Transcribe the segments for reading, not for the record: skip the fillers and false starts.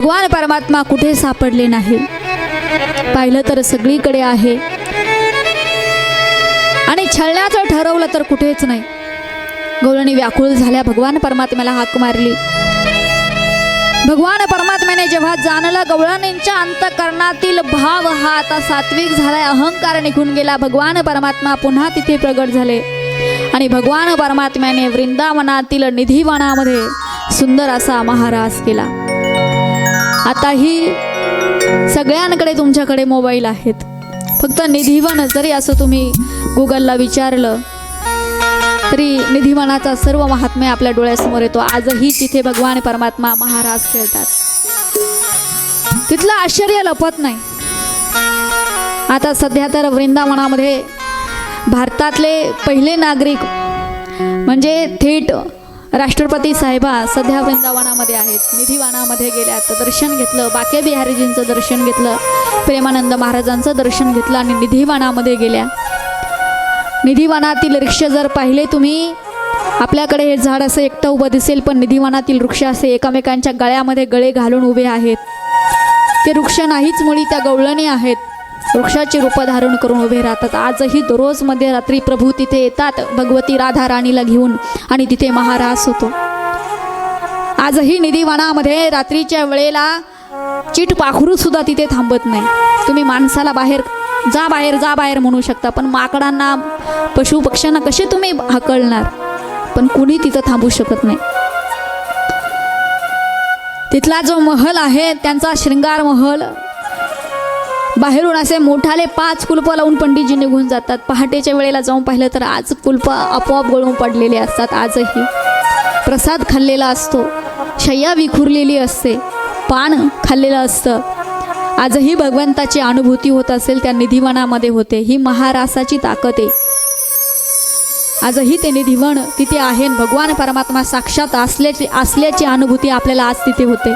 भगवान परमात्मा कुठे सापडले नाही, पाहिलं तर सगळीकडे आहे आणि छळण्याचं ठरवलं तर कुठेच नाही। गवळणी व्याकुळ झाल्या, भगवान परमात्म्याला हाक मारली। भगवान परमात्म्याने जेव्हा जाणलं गवळणींच्या अंतःकरणातील भाव हा आता सात्विक झालाय, अहंकार निघून गेला, भगवान परमात्मा पुन्हा तिथे प्रगट झाले आणि भगवान परमात्म्याने वृंदावनातील निधिवनामध्ये सुंदर असा महारास केला। आताही सगळ्यांकडे तुमच्याकडे मोबाईल आहेत, फक्त निधिवन जरी असं तुम्ही गुगलला विचारलं तरी निधिवनाचा सर्व महात्म्य आपल्या डोळ्यासमोर येतो। आजही तिथे भगवान परमात्मा महाराज खेळतात, तिथलं आश्चर्य लपत नाही। आता सध्या तर वृंदावनामध्ये भारतातले पहिले नागरिक म्हणजे थेट राष्ट्रपती साहेबा सध्या वृंदावनामध्ये आहेत, निधिवनामध्ये गेल्यात, दर्शन घेतलं, बाके बिहारीजींचं दर्शन घेतलं, प्रेमानंद महाराजांचं दर्शन घेतलं आणि निधिवनामध्ये गेल्या। निधिवनातील वृक्ष जर पाहिले तुम्ही, आपल्याकडे हे झाड असं एकटं उभं दिसेल, पण निधिवनातील वृक्ष असे एकमेकांच्या गळ्यामध्ये गळे घालून उभे आहेत। ते वृक्ष नाहीच, मुळी त्या गवळणी आहेत, वृक्षाची रूप धारण करून उभे राहतात। आजही दररोज मध्यरात्री प्रभू तिथे येतात भगवती राधा राणीला घेऊन आणि तिथे महारास होतो। आजही निधिवनामध्ये रात्रीच्या वेळेला चिट पाखरू सुद्धा तिथे थांबत नाही। तुम्ही माणसाला बाहेर जा बाहेर जा बाहेर म्हणू शकता, पण माकडांना पशु पक्ष्यांना कसे तुम्ही हाकलणार, पण कुणी तिथं थांबू शकत नाही। तिथला जो महल आहे त्यांचा श्रृंगार महल, बाहेरून असे मोठाले 5 कुलपं लावून पंडितजी निघून जातात। पहाटेच्या वेळेला जाऊन पाहिलं तर आज कुलपं आपोआप गळून पडलेले असतात। आजही प्रसाद खाल्लेला असतो, शय्या विखुरलेली असते, पान खाल्लेलं असतं। आजही भगवंताची अनुभूती होत असेल त्या निधिवनामध्ये होते। ही महारासाची ताकद आहे। आजही ते निधिवन तिथे आहे, भगवान परमात्मा साक्षात असल्याची अनुभूती आपल्याला आज तिथे होते।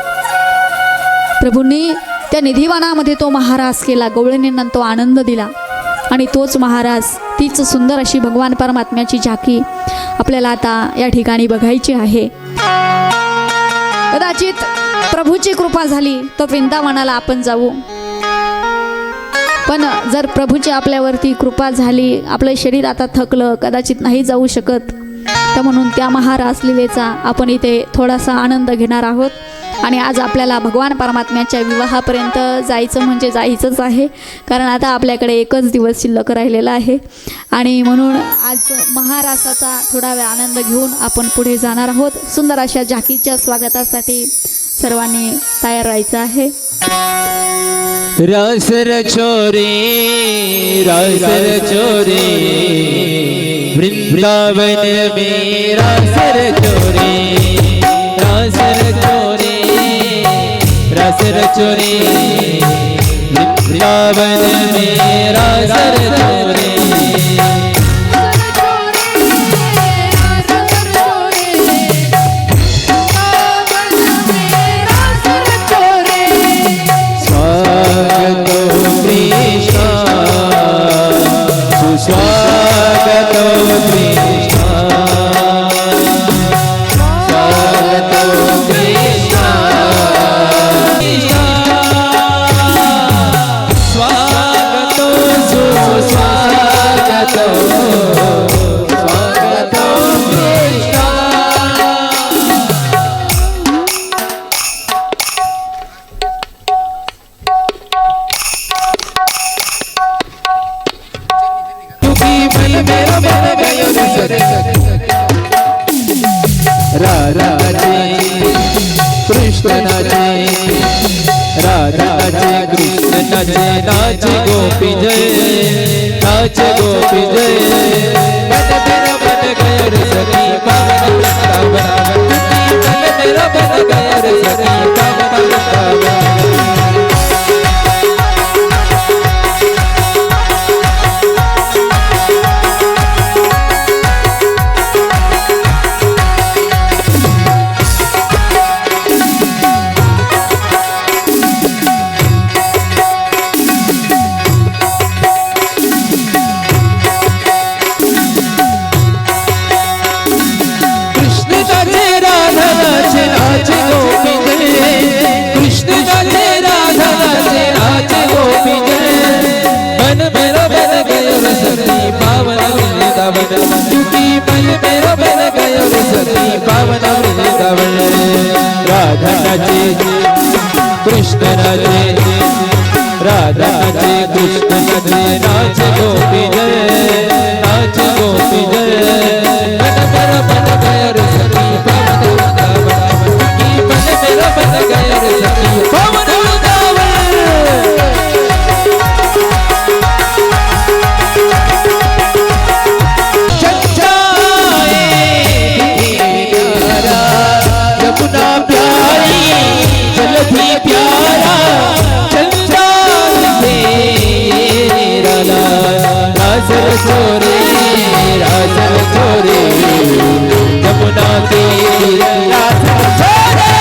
प्रभूंनी त्या निधिवनामध्ये तो महारास केला, गवळणींना तो आनंद दिला आणि तोच महारास, तीच सुंदर अशी भगवान परमात्म्याची झाकी आपल्याला आता या ठिकाणी बघायची आहे। कदाचित प्रभूची कृपा झाली तर वृंदावनाला आपण जाऊ, पण जर प्रभूची आपल्यावरती कृपा झाली, आपलं शरीर आता थकलं, कदाचित नाही जाऊ शकत, तर म्हणून त्या महारास लीलेचा आपण इथे थोडासा आनंद घेणार आहोत। आणि आज आपल्याला भगवान परमात्म्याच्या विवाहापर्यंत जायचं म्हणजे जायचंच आहे, कारण आता आपल्याकडे एकच दिवस शिल्लक राहिलेला आहे आणि म्हणून आज महारासाचा थोडा वेळ आनंद घेऊन आपण पुढे जाणार आहोत। सुंदर अशा झाकीच्या स्वागतासाठी सर्वांनी तयार राहायचं आहे। रासर चोरे वृंदावन में रासर चोरे वृंदावन में रासर चोरे। नाच गोपी जय, नाच गोपी जय, मन मेरा बन गया रे सखी पावन वृंदावन, मन मेरा बन गया रे सखी पावन वृंदावन। नाचे कृष्ण नाचे राधा नाचे कृष्ण नाचे नाच गोपी जय नाच गोपी जय मन मेरा बन गया रे सखी पवन वृंदावन की मन मेरा बन गया रे सखी पवन वृंदावन यमुना प्यारी जलधि प्यारा चंचल से निराला राजर छोरे यमुना तीर राजर छोरे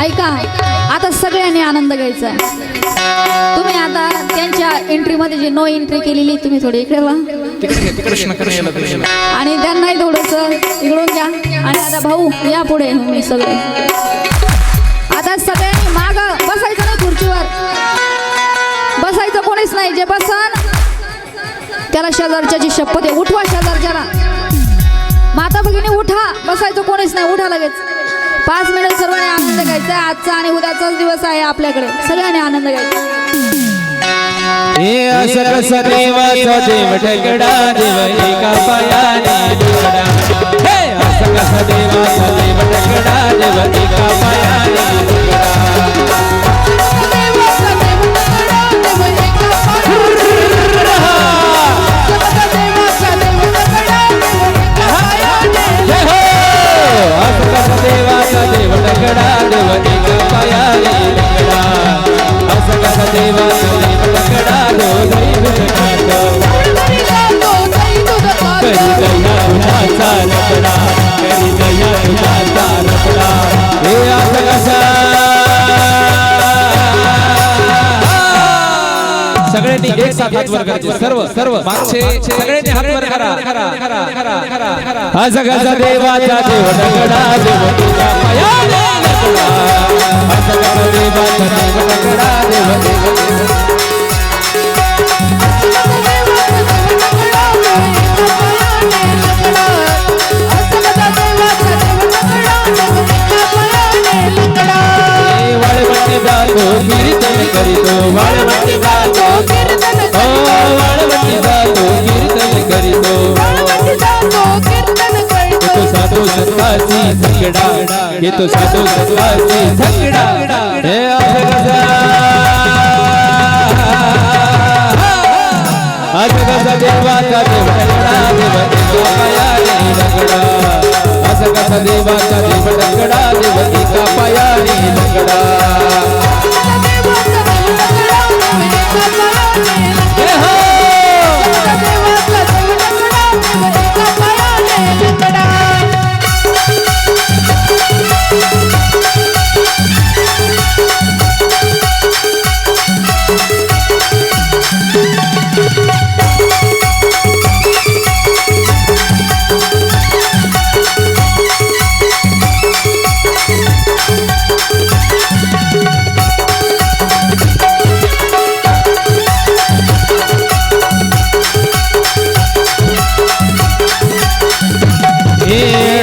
ऐका आता सगळ्यांनी आनंद घ्यायचा आहे. तुम्ही आता त्यांच्या एंट्री मध्ये जी नो एंट्री केलेली तुम्ही थोडी इकडे वा आणि त्यांनाही थोडस इकडून घ्या आणि आता भाऊ या पुढे मी सगळे आता सगळ्यांनी माग बसायचं नाही खुर्चीवर बसायचं कोणीच नाही जे बसन त्याला शेजारच्याची शपथ आहे उठवा शेजारच्याला माता भगिनी उठा बसायचं कोणीच नाही उठा लगेच 5 मिनिट सर्वांनी आनंद घ्यायचा आजचा आणि उद्याचाच दिवस आहे आपल्याकडे सगळ्यांनी आनंद घ्यायचा हे असं कसं देवाचा देव ढगडा देव एका पायाने ढगडा हे असं कसं देवाचा देव ढगडा देव एका पायाने देवाचा देव ढगडा देव एका पायाने ढगडा असं कसं देवाचा देव ढगडा देव करी गया तुझा रपडा करी गया तुझा रपडा हे असं कसं सगळ्यांनी एक साथ हात वर करायचे सर्व मागचे सगळ्यांनी हात वर करा असं कसं देवाचा देव ढगडा देव तुझ्या पायाने ढगडा असं कसं देवाचा देव ढगडा देव वाळवंटी जातो कीर्तन करीतो वाळवंटी जातो वाळवंटी जातो कीर्तन करीतो तो साधू संताची झगडा घेतो साधू संताची झगडा हे आज कसा देवाचा देव ढगडा देव एका पायाने ढगडा असं कसा देवाचा देव ढगडा देव एका पायाने ढगडा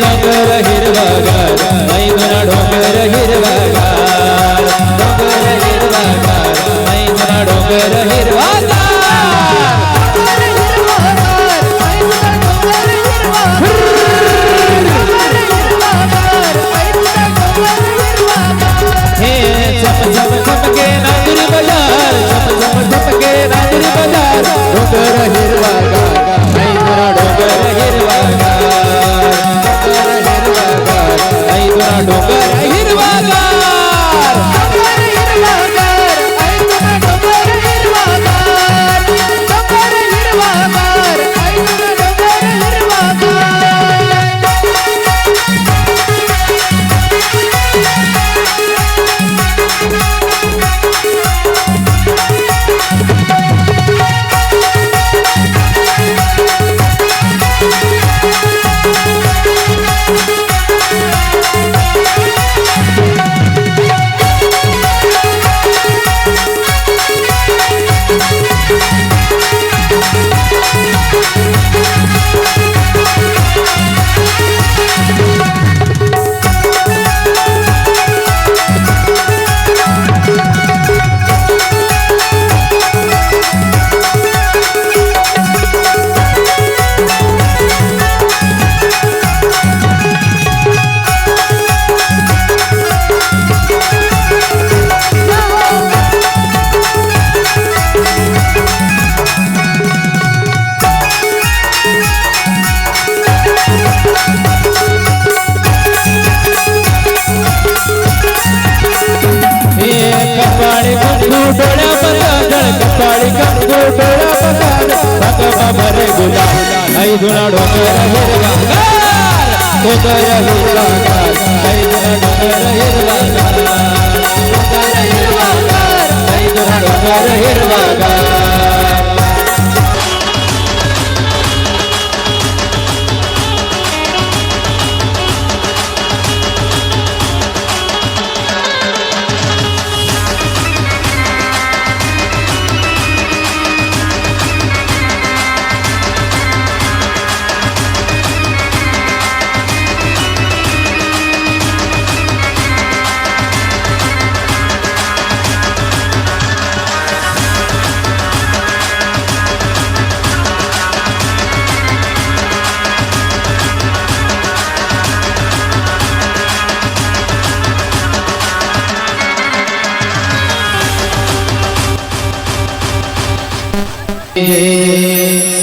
डोंगर हिरवागार मैदाना डोंगर हिरवागार डोंगर हिरवागार मैदाना डोंगर हिरवागार जुना डोंगर हिरवागार डोंगर हिरवागार लय जुना डोंगर हिरवागार डोंगर हिरवागार लय जुना डोंगर हिरवागार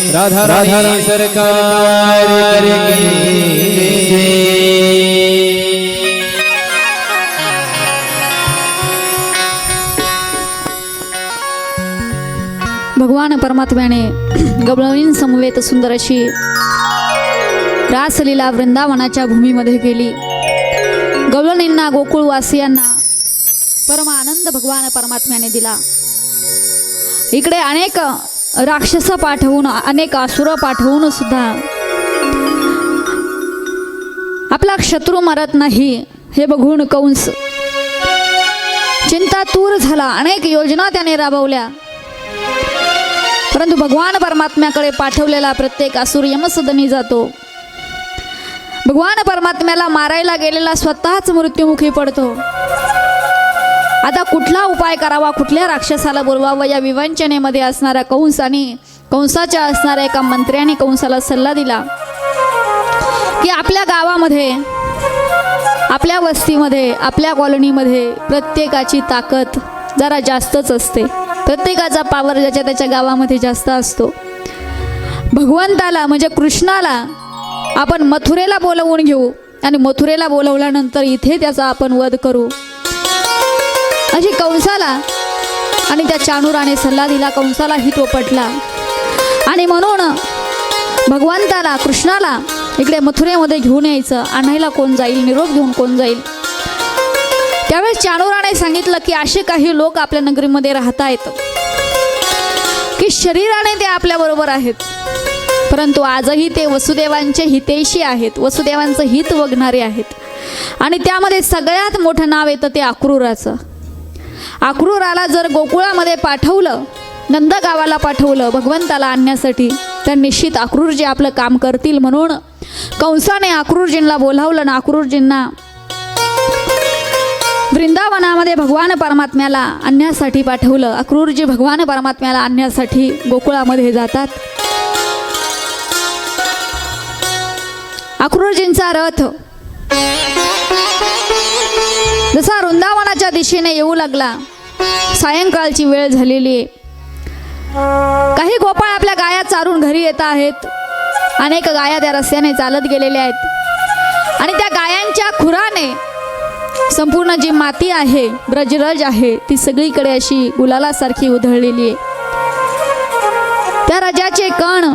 राधा राधा सरकार की भगवान परमात्म्याने गवळणी समवेत सुंदर अशी रासलीला वृंदावनाच्या भूमीमध्ये केली. गवळणींना गोकुळवासियांना परम आनंद भगवान परमात्म्याने दिला. इकडे अनेक राक्षस पाठवून अनेक असुर पाठवून सुद्धा आपला शत्रू मरत नाही हे बघून कंस चिंतातूर झाला. अनेक योजना त्याने राबवल्या, परंतु भगवान परमात्म्याकडे पाठवलेला प्रत्येक असुर यमसदनी जातो. भगवान परमात्म्याला मारायला गेलेला स्वतःच मृत्युमुखी पडतो. आता कुठला उपाय करावा, कुठल्या राक्षसाला बोलवावं, या विवंचनेमध्ये असणारा कंस आणि कंसाच्या असणाऱ्या एका मंत्र्याने कंसाला सल्ला दिला की आपल्या गावामध्ये, आपल्या वस्तीमध्ये, आपल्या कॉलनीमध्ये प्रत्येकाची ताकद जरा जास्तच असते. प्रत्येकाचा पावर ज्याच्या त्याच्या गावामध्ये जास्त असतो. भगवंताला म्हणजे कृष्णाला आपण मथुरेला बोलवून घेऊ आणि मथुरेला बोलवल्यानंतर इथे त्याचा आपण वध करू, अशी कंसाला आणि त्या चाणूराने सल्ला दिला. कंसालाही तो पटला आणि म्हणून भगवंताला कृष्णाला इकडे मथुरेमध्ये घेऊन यायचं. आणायला कोण जाईल, निरोप घेऊन कोण जाईल. त्यावेळेस चाणूराने सांगितलं की असे काही लोक आपल्या नगरीमध्ये राहत आहेत की शरीराने ते आपल्याबरोबर आहेत, परंतु आजही ते वसुदेवांचे हितैषी आहेत, वसुदेवांचं हित बघणारे आहेत. आणि त्यामध्ये सगळ्यात मोठं नाव येतं ते अक्रूराचं. अक्रूराला जर गोकुळामध्ये पाठवलं, नंदगावाला पाठवलं भगवंताला आणण्यासाठी, तर निश्चित अक्रूरजी आपलं काम करतील. म्हणून कंसाने अक्रूरजींना बोलावलं ना अक्रूरजींना वृंदावनामध्ये भगवान परमात्म्याला आणण्यासाठी पाठवलं. अक्रूरजी भगवान परमात्म्याला आणण्यासाठी गोकुळामध्ये जातात. अक्रूरजींचा रथ जसा वृंदावनाच्या दिशेने येऊ लागला, सायंकाळची वेळ झालेली आहे. काही गोपाळ आपल्या गाया चारून घरी येत आहेत. अनेक गाया त्या रस्त्याने चालत गेलेल्या आहेत आणि त्या गायांच्या खुराने संपूर्ण जी माती आहे, ब्रजरज आहे, ती सगळीकडे अशी गुलालासारखी उधळलेली आहे. त्या रजाचे कण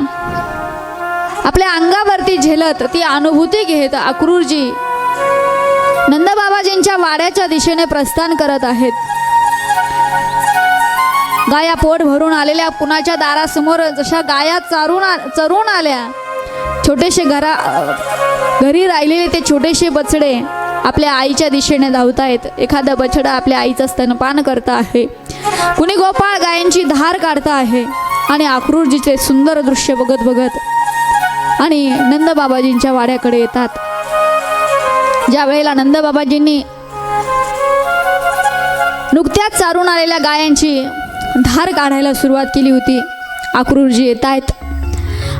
आपल्या अंगावरती झेलत, ती अनुभूती घेत अक्रूरजी नंदबाबाजींच्या वाड्याच्या दिशेने प्रस्थान करत आहेत. गाया पोट भरून आलेल्या कुणाच्या दारासमोर जशा गाया चरून आल्या, छोटेसे घरी राहिलेले ते छोटेसे बछडे आपल्या आईच्या दिशेने धावतायत. एखादा बछडा आपल्या आईचं स्तनपान करत आहे, कुणी गोपाळ गायांची धार काढत आहे. आणि अक्रूरजीचे सुंदर दृश्य बघत बघत आणि नंदबाबाजींच्या वाड्याकडे येतात. ज्या वेळेला नंदबाबाजींनी नुकत्याच चारून आलेल्या गायांची धार काढायला सुरुवात केली होती, अक्रूरजी येत आहेत.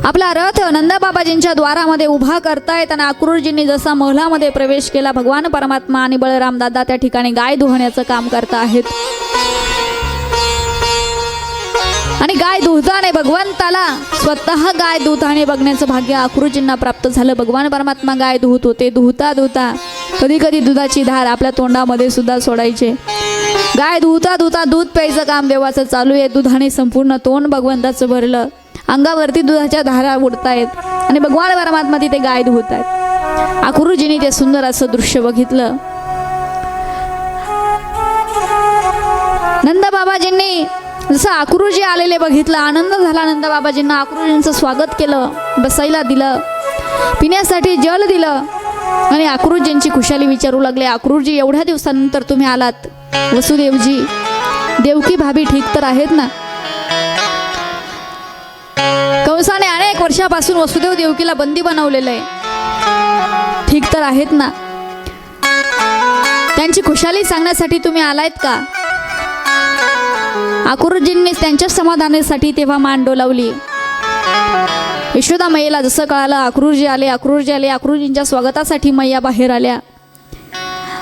आपला रथ नंदबाबाजींच्या द्वारामध्ये उभा करतायत आणि अक्रूरजींनी जसा महलामध्ये प्रवेश केला, भगवान परमात्मा आणि बळराम दादा त्या ठिकाणी गाय धुण्याचं काम करत आहेत. आणि गाय दुधाने भगवंताला स्वतः गाय दुधाने बघण्याचं भाग्य अक्रूरजींना प्राप्त झालं. भगवान परमात्मा गाय धुत होते. धुता धुता कधी कधी दुधाची धार आपल्या तोंडामध्ये सुद्धा सोडायचे. गाय धुता धुता दूध प्यायचं काम देवाचं चालू आहे. दुधाने संपूर्ण तोंड भगवंताचं भरलं अंगावरती दुधाच्या धारा उडतायत आणि भगवान परमात्मा तिथे गाय धुवत आहेत. अक्रूरजींनी ते सुंदर असं दृश्य बघितलं. नंद बाबाजींनी जसं अक्रूरजी आलेले बघितलं, आनंद झाला नंद बाबाजींना. अक्रूरजींचं स्वागत केलं, बसायला दिलं, पिण्यासाठी जल दिलं आणि अक्रूरजींची खुशाली विचारू लागले. अक्रूरजी, एवढ्या दिवसानंतर तुम्ही आलात, वसुदेवजी, देवकी भाभी ठीक तर आहेत ना? कंसाने अनेक वर्षापासून वसुदेव देवकीला बंदी बनवलेलं आहे, ठीक तर आहेत ना? त्यांची खुशाली सांगण्यासाठी तुम्ही आलायत का? अक्रूरजींनी त्यांच्या समाधानासाठी तेव्हा मान डोलावली. यशोदा मैयाला जसं कळालं अक्रूरजी आले, अक्रूरजींच्या स्वागतासाठी मैया बाहेर आल्या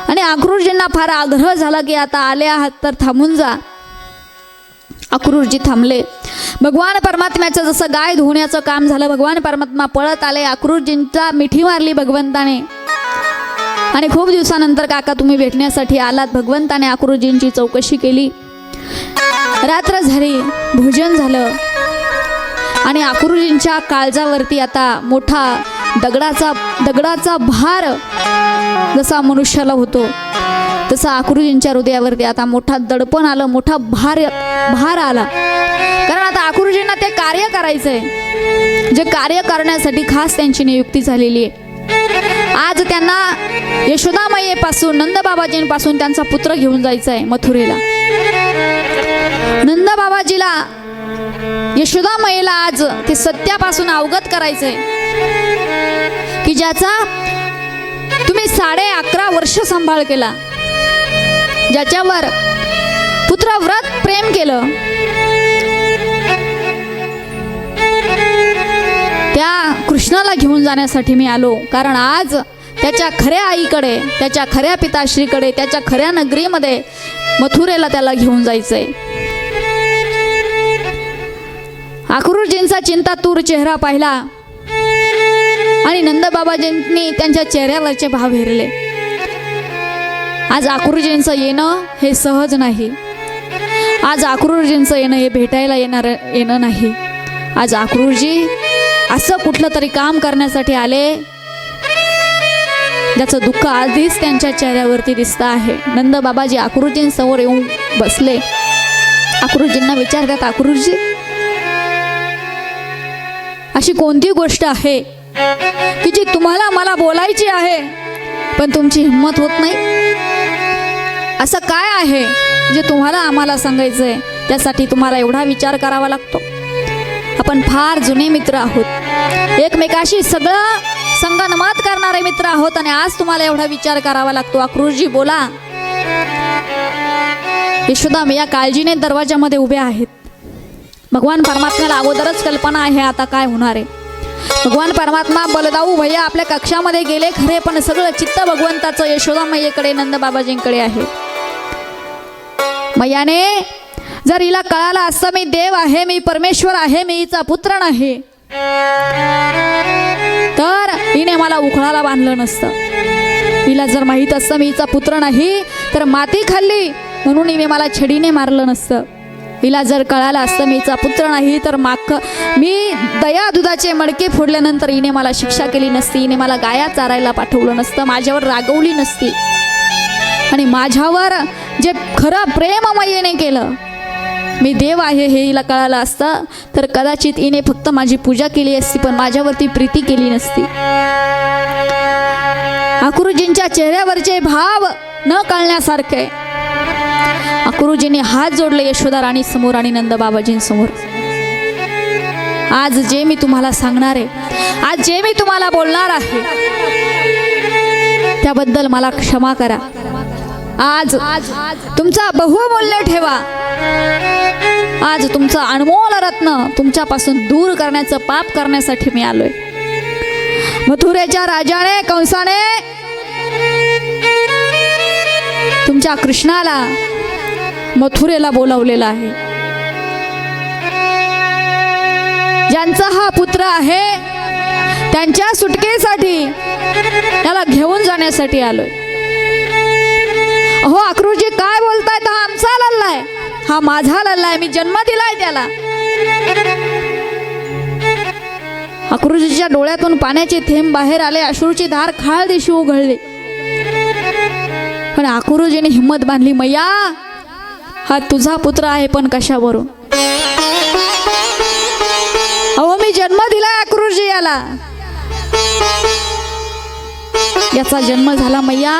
आणि अक्रूरजींना फार आग्रह झाला की आता आले आहात तर थांबून जा. अक्रूरजी थांबले. भगवान परमात्म्याचं जसं गाय धुण्याचं काम झालं, भगवान परमात्मा पळत आले. अक्रूरजींचा मिठी मारली भगवंताने आणि खूप दिवसानंतर काका तुम्ही भेटण्यासाठी आलात. भगवंताने अक्रूरजींची चौकशी केली. रात्र झाली, भोजन झालं आणि अक्रूरजींच्या काळजावरती आता मोठा दगडाचा भार जसा मनुष्याला होतो तसा अक्रूरजींच्या हृदयावरती आता मोठा दडपण आलं, मोठा भार आला. कारण आता अक्रूरजींना ते कार्य करायचंय, जे कार्य करण्यासाठी खास त्यांची नियुक्ती झालेली आहे. आज त्यांना यशोदा मैयेपासून, नंद बाबाजींपासून त्यांचा पुत्र घेऊन जायचा आहे मथुरेला. नंद बाबाजीला यशोदा मैयेला आज ते सत्यापासून अवगत करायचंय की ज्याचा तुम्ही 11.5 वर्ष सांभाळ केला, ज्याच्यावर पुत्रव्रत प्रेम केलं, त्या कृष्णाला घेऊन जाण्यासाठी मी आलो. कारण आज त्याच्या खऱ्या आईकडे, त्याच्या खऱ्या पिताश्रीकडे, त्याच्या खऱ्या नगरीमध्ये मथुरेला त्याला घेऊन जायचंय. अक्रूरजींचा चिंतातूर चेहरा पाहिला आणि नंद बाबाजींनी त्यांच्या चेहऱ्यावरचे भाव हेरले. आज अक्रूरजींचं येणं हे सहज नाही. आज अक्रूरजींचं येणं हे भेटायला येणं नाही. आज अक्रूरजी असं कुठलं तरी काम करण्यासाठी आले ज्याचं दुःख आधीच त्यांच्या चेहऱ्यावरती दिसतं आहे. नंद बाबाजी अक्रूरजींसमोर येऊन बसले. अक्रूरजींना विचारतात, अक्रूरजी, अशी कोणती गोष्ट आहे की जी तुम्हाला मला बोलायची आहे पण तुमची हिंमत होत नाही? असं काय आहे जे तुम्हाला आम्हाला सांगायचंय, त्यासाठी तुम्हाला एवढा विचार करावा लागतो? आपण फार जुने मित्र आहोत, एकमेकाशी सगळं संगनमत करणारे मित्र आहोत आणि आज तुम्हाला एवढा विचार करावा लागतो. अक्रूरजी बोला. यशोदा मैया काळजीने दरवाजामध्ये उभ्या आहेत. भगवान परमात्म्याला अगोदरच कल्पना आहे आता काय होणार आहे. भगवान परमात्मा बलदाऊ भैया आपल्या कक्षामध्ये गेले खरे, पण सगळं चित्त भगवंताचं यशोदा मैयेकडे, नंद बाबाजींकडे आहे. मैयाने जर हिला कळालं असं मी देव आहे, मी परमेश्वर आहे, मी हिचा पुत्र नाही, तर हिने मला उखळाला बांधलं नसतं. हिला जर माहीत असतं मी हिचा पुत्र नाही तर माती खाल्ली म्हणून हिने मला छडीने मारलं नसतं. हिला जर कळालं असतं मी हिचा पुत्र नाही तर मी दया दुधाचे मडके फोडल्यानंतर हिने मला शिक्षा केली नसती, हिने मला गाया चारायला पाठवलं नसतं, माझ्यावर रागवली नसती. आणि माझ्यावर जे खरं प्रेम मैयेने केलं, मी देव आहे हे हिला कळालं असतं तर कदाचित हिने फक्त माझी पूजा केली असती पण माझ्यावरती प्रीती केली नसती. अक्रूरजींच्या चेहऱ्यावरचे भाव न कळण्यासारखे अक्रूरजींनी हात जोडले यशोदा राणी समोर आणि नंद बाबाजींसमोर. आज जे मी तुम्हाला सांगणार आहे, आज जे मी तुम्हाला बोलणार आहे त्याबद्दल मला क्षमा करा. आज तुमचा बहुमूल्य ठेवा, आज तुमचं अनमोल रत्न तुमच्यापासून दूर करण्याचं पाप करण्यासाठी मी आलोय. मथुरेच्या राजाने कंसाने तुमच्या कृष्णाला मथुरेला बोलावलेला आहे. ज्यांचा हा पुत्र आहे त्यांच्या सुटकेसाठी त्याला घेऊन जाण्यासाठी आलोय. अहो अक्रूरजी काय बोलतायत? हा आमचा लल्ला आहे, हा माझा लल्ला आहे, मी जन्म दिलाय त्याला. अक्रूजीच्या डोळ्यातून पाण्याचे थेंब बाहेर आले, अश्रूची धार खाळ दिशी उघळली. पण अक्रूजीने हिंमत बांधली, मैया हा तुझा पुत्र आहे, पण कशावरून? अहो मी जन्म दिला अक्रूजी याला, याचा जन्म झाला मैया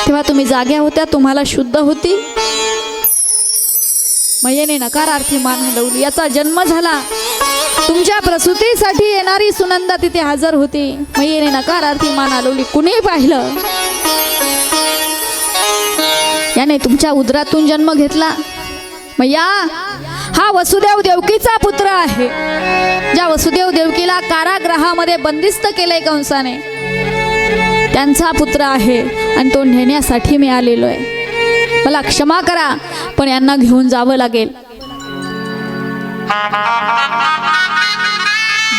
तेव्हा तुम्ही जाग्या होत्या, तुम्हाला शुद्ध होती. मैयेने नकारार्थी मान हलवली. याचा जन्म झाला, तुमच्या प्रसूतीसाठी येणारी सुनंदा तिथे हजर होती. मैयेने नकारार्थी मान हलवली. कुणी पाहिलं याने तुमच्या उदरातून जन्म घेतला. मैया हा वसुदेव देवकीचा पुत्र आहे, ज्या वसुदेव देवकीला कारागृहामध्ये बंदिस्त केलंय कंसाने, त्यांचा पुत्र आहे आणि तो नेण्यासाठी मी आलेलो आहे. मला क्षमा करा, पण यांना घेऊन जावं लागेल.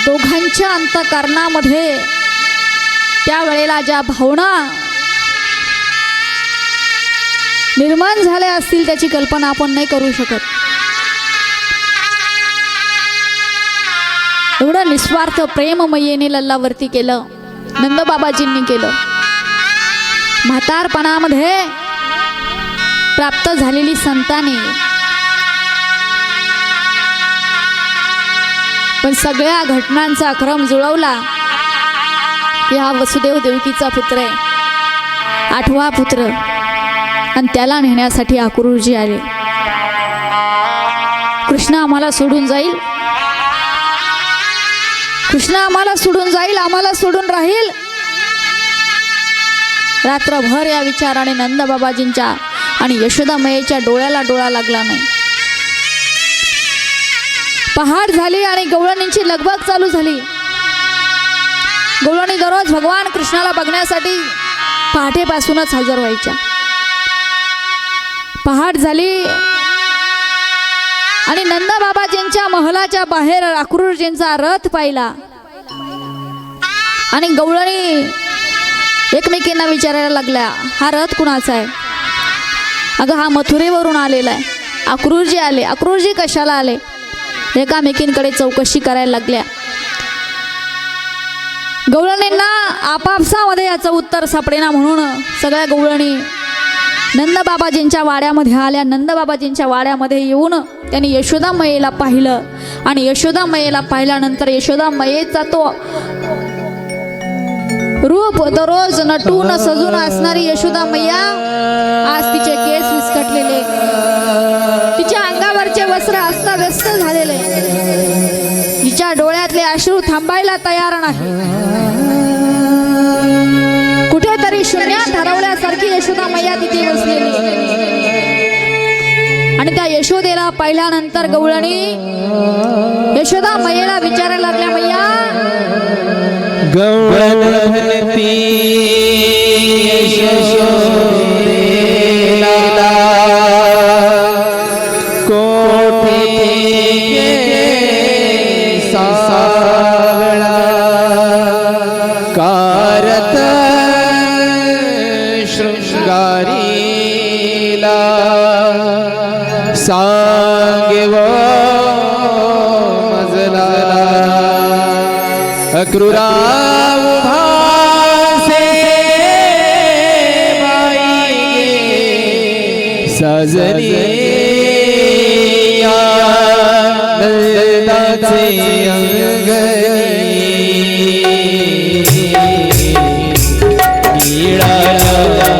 दोघांच्या अंतःकरणामध्ये त्यावेळेला ज्या भावना निर्माण झाल्या असतील त्याची कल्पना आपण नाही करू शकत. एवढं निस्वार्थ प्रेम मैयेने लल्लावरती केलं, नंदबाबाजींनी केलं. म्हातारपणामध्ये प्राप्त झालेली संताने, पण सगळ्या घटनांचा क्रम जुळवला की हा वसुदेव देवकीचा पुत्र आहे, 8वा पुत्र, आणि त्याला नेण्यासाठी अक्रूरजी आले. कृष्ण आम्हाला सोडून जाईल, कृष्ण आम्हाला सोडून जाईल, आम्हाला सोडून राहील. रात्रभर या विचाराने नंदबाबाजींच्या आणि यशोदामाईच्या डोळ्याला डोळा लागला नाही. पहाट झाली आणि गवळणींची लगबग चालू झाली. गवळणी दररोज भगवान कृष्णाला बघण्यासाठी पहाटेपासूनच हजर व्हायच्या. पहाट झाली आणि नंदबाबाजींच्या महलाच्या बाहेर अक्रूरजींचा रथ पाहिला आणि गवळणी एकमेकींना विचारायला लागल्या, हा रथ कुणाचा आहे? अगं हा मथुरेवरून आलेला आहे, अक्रूरजी आले. अक्रूरजी कशाला आले? एकामेकींकडे चौकशी करायला लागल्या. गवळणींना आपापसामध्ये याचं उत्तर सापडेना म्हणून सगळ्या गवळणी नंदबाबाजींच्या वाड्यामध्ये आल्या. नंदबाबाजींच्या वाड्यामध्ये येऊन त्यांनी यशोदामाईला पाहिलं आणि यशोदामाईला पाहिल्यानंतर यशोदामाईचा तो रूप दररोज नटून सजून असणारी यशोदामैया आज तिचे केस विस्कटलेले, तिच्या अंगावरचे वस्त्र अस्ताव्यस्त झालेले, तिच्या डोळ्यातले अश्रू थांबायला तयार नाही. कुठेतरी शून्यात हरवल्यासारखी यशोदामैया तिथे बसलेली आणि त्या यशोदेला पाहिल्यानंतर गवळणी यशोदामैयेला विचारायला लागल्या, मैया गवळण म्हणती यशोदेला कोठी सावळा कारत शृंगारीला सांगे वो मजला अक्रूरा सजनी नंदाचे अंगणी नीळा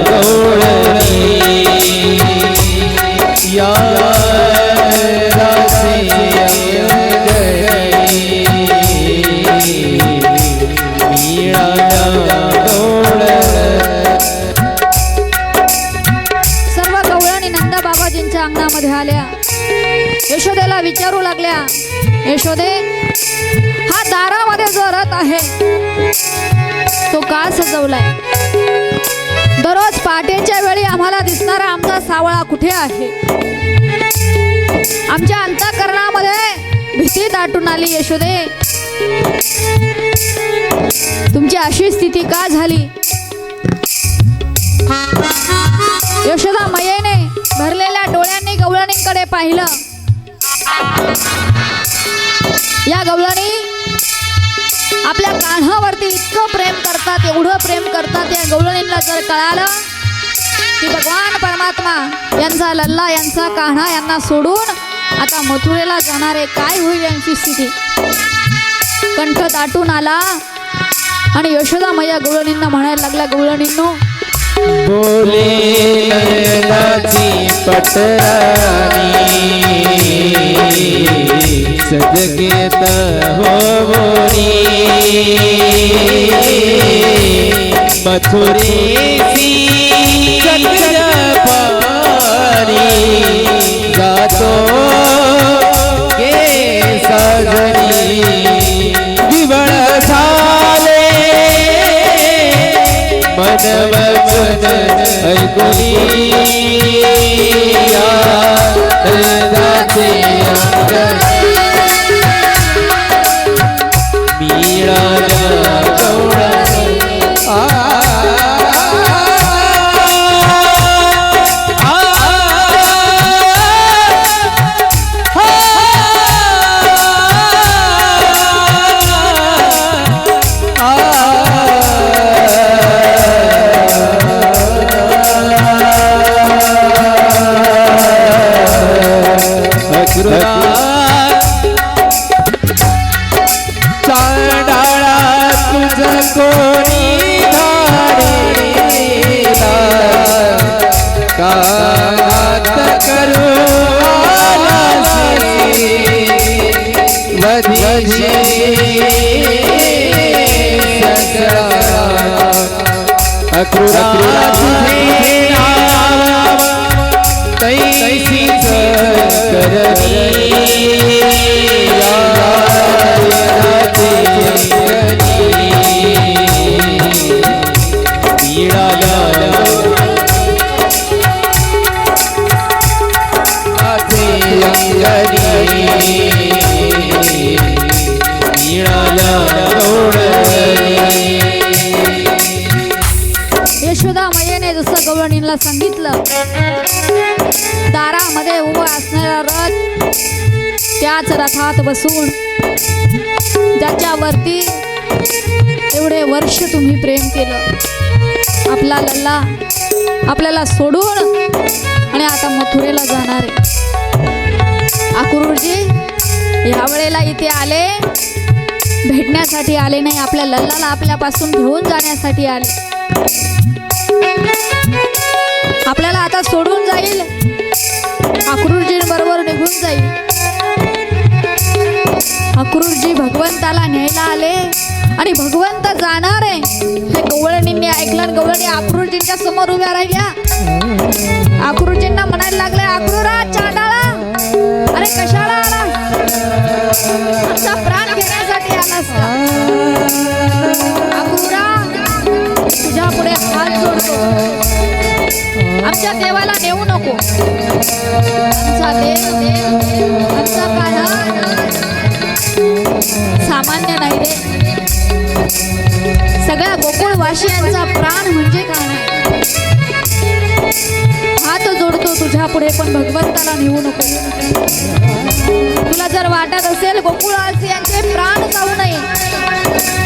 गवळणी या नंदाचे अंगणी नीळा अंगणामध्ये आल्या. यशोदेला विचारू लागल्या, यशोदे हा दारामध्ये जो रथ आहे तो का सजवलाय? दररोज पहाटेच्या वेळी आम्हाला दिसणारा आमचा सावळा कुठे आहे? आमच्या अंतःकरणामध्ये भीती दाटून आली. यशोदे तुमची अशी स्थिती का झाली? यशोदा मैयेने भरलेल्या डोळ्यांनी गवळणींकडे पाहिलं. या गवळणी आपल्या कान्हावरती इतकं प्रेम करतात, एवढं प्रेम करतात, या गवळणींना जर कळालं की भगवान परमात्मा यांचा लल्ला, यांचा कान्हा यांना सोडून आता मथुरेला जाणारे, काय होईल यांची स्थिती. कंठ दाटून आला आणि यशोदा मैया गवळणींना म्हणायला लागला, गवळणींनो बोले नयनाची पटरानी सजगेत हो बोरी मथुरेसी सत्य पारी जातो गे सजनी विवळ झाले मन वचन ऐकुनी या हृदयाचे अंग मिळाल्या गवळणी चांडाळा तुझ कोणी धाडीला कानात करू वधिषे अक्रूरा तुझे नाव तैसीच करणी यशोदा मैयाने जसं गवळणींना सांगितलं, दारामध्ये उभा असणारा रथ, त्याच रथात बसून ज्याच्यावरती एवढे वर्ष तुम्ही प्रेम केलं, आपला लल्ला आपल्याला सोडून आणि आता मथुरेला जाणार आहे. अक्रूरजी ह्या वेळेला इथे आले, भेटण्यासाठी आले नाही, आपल्या लल्लाला आपल्यापासून घेऊन जाण्यासाठी आले. आपल्याला आता सोडून जाईल, अक्रूरजींबरोबर निघून जाईल. अक्रूरजी भगवंताला न्यायला आले आणि भगवंत जाणार आहे हे गवळणींनी ऐकलं आणि गवळणी अक्रूरजींच्या समोर उभ्या राहिल्या. अक्रूरजींना म्हणायला लागले, अक्रूरा चांडाळा, अरे कशाला आला, आमचा प्राण घेण्यासाठी आलास का? अक्रूरा तुझ्या पुढे हात जोडतो, आमच्या देवाला नेऊ नको. आमचा देव, आमचा कान्हा सामान्य नाही रे, सगळ्या गोकुळवासियांचा प्राण म्हणजे कान्हा. हात जोडतो तुझ्या पुढे, पण भगवंताला नेऊ नको. तुला जर वाटत असेल गोकुळवासियांचे प्राण जाऊ नये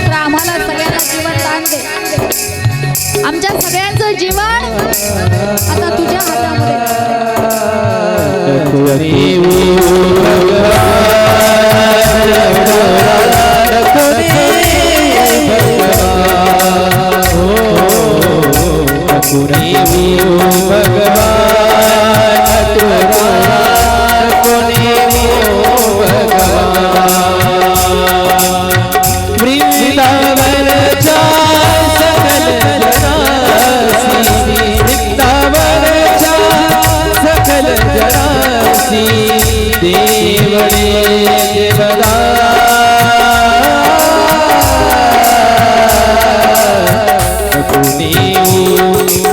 तर आम्हाला सगळ्यांना जीवन दान दे. आमच्या सगळ्यांचं जीवन आता तुझ्या हातामध्ये.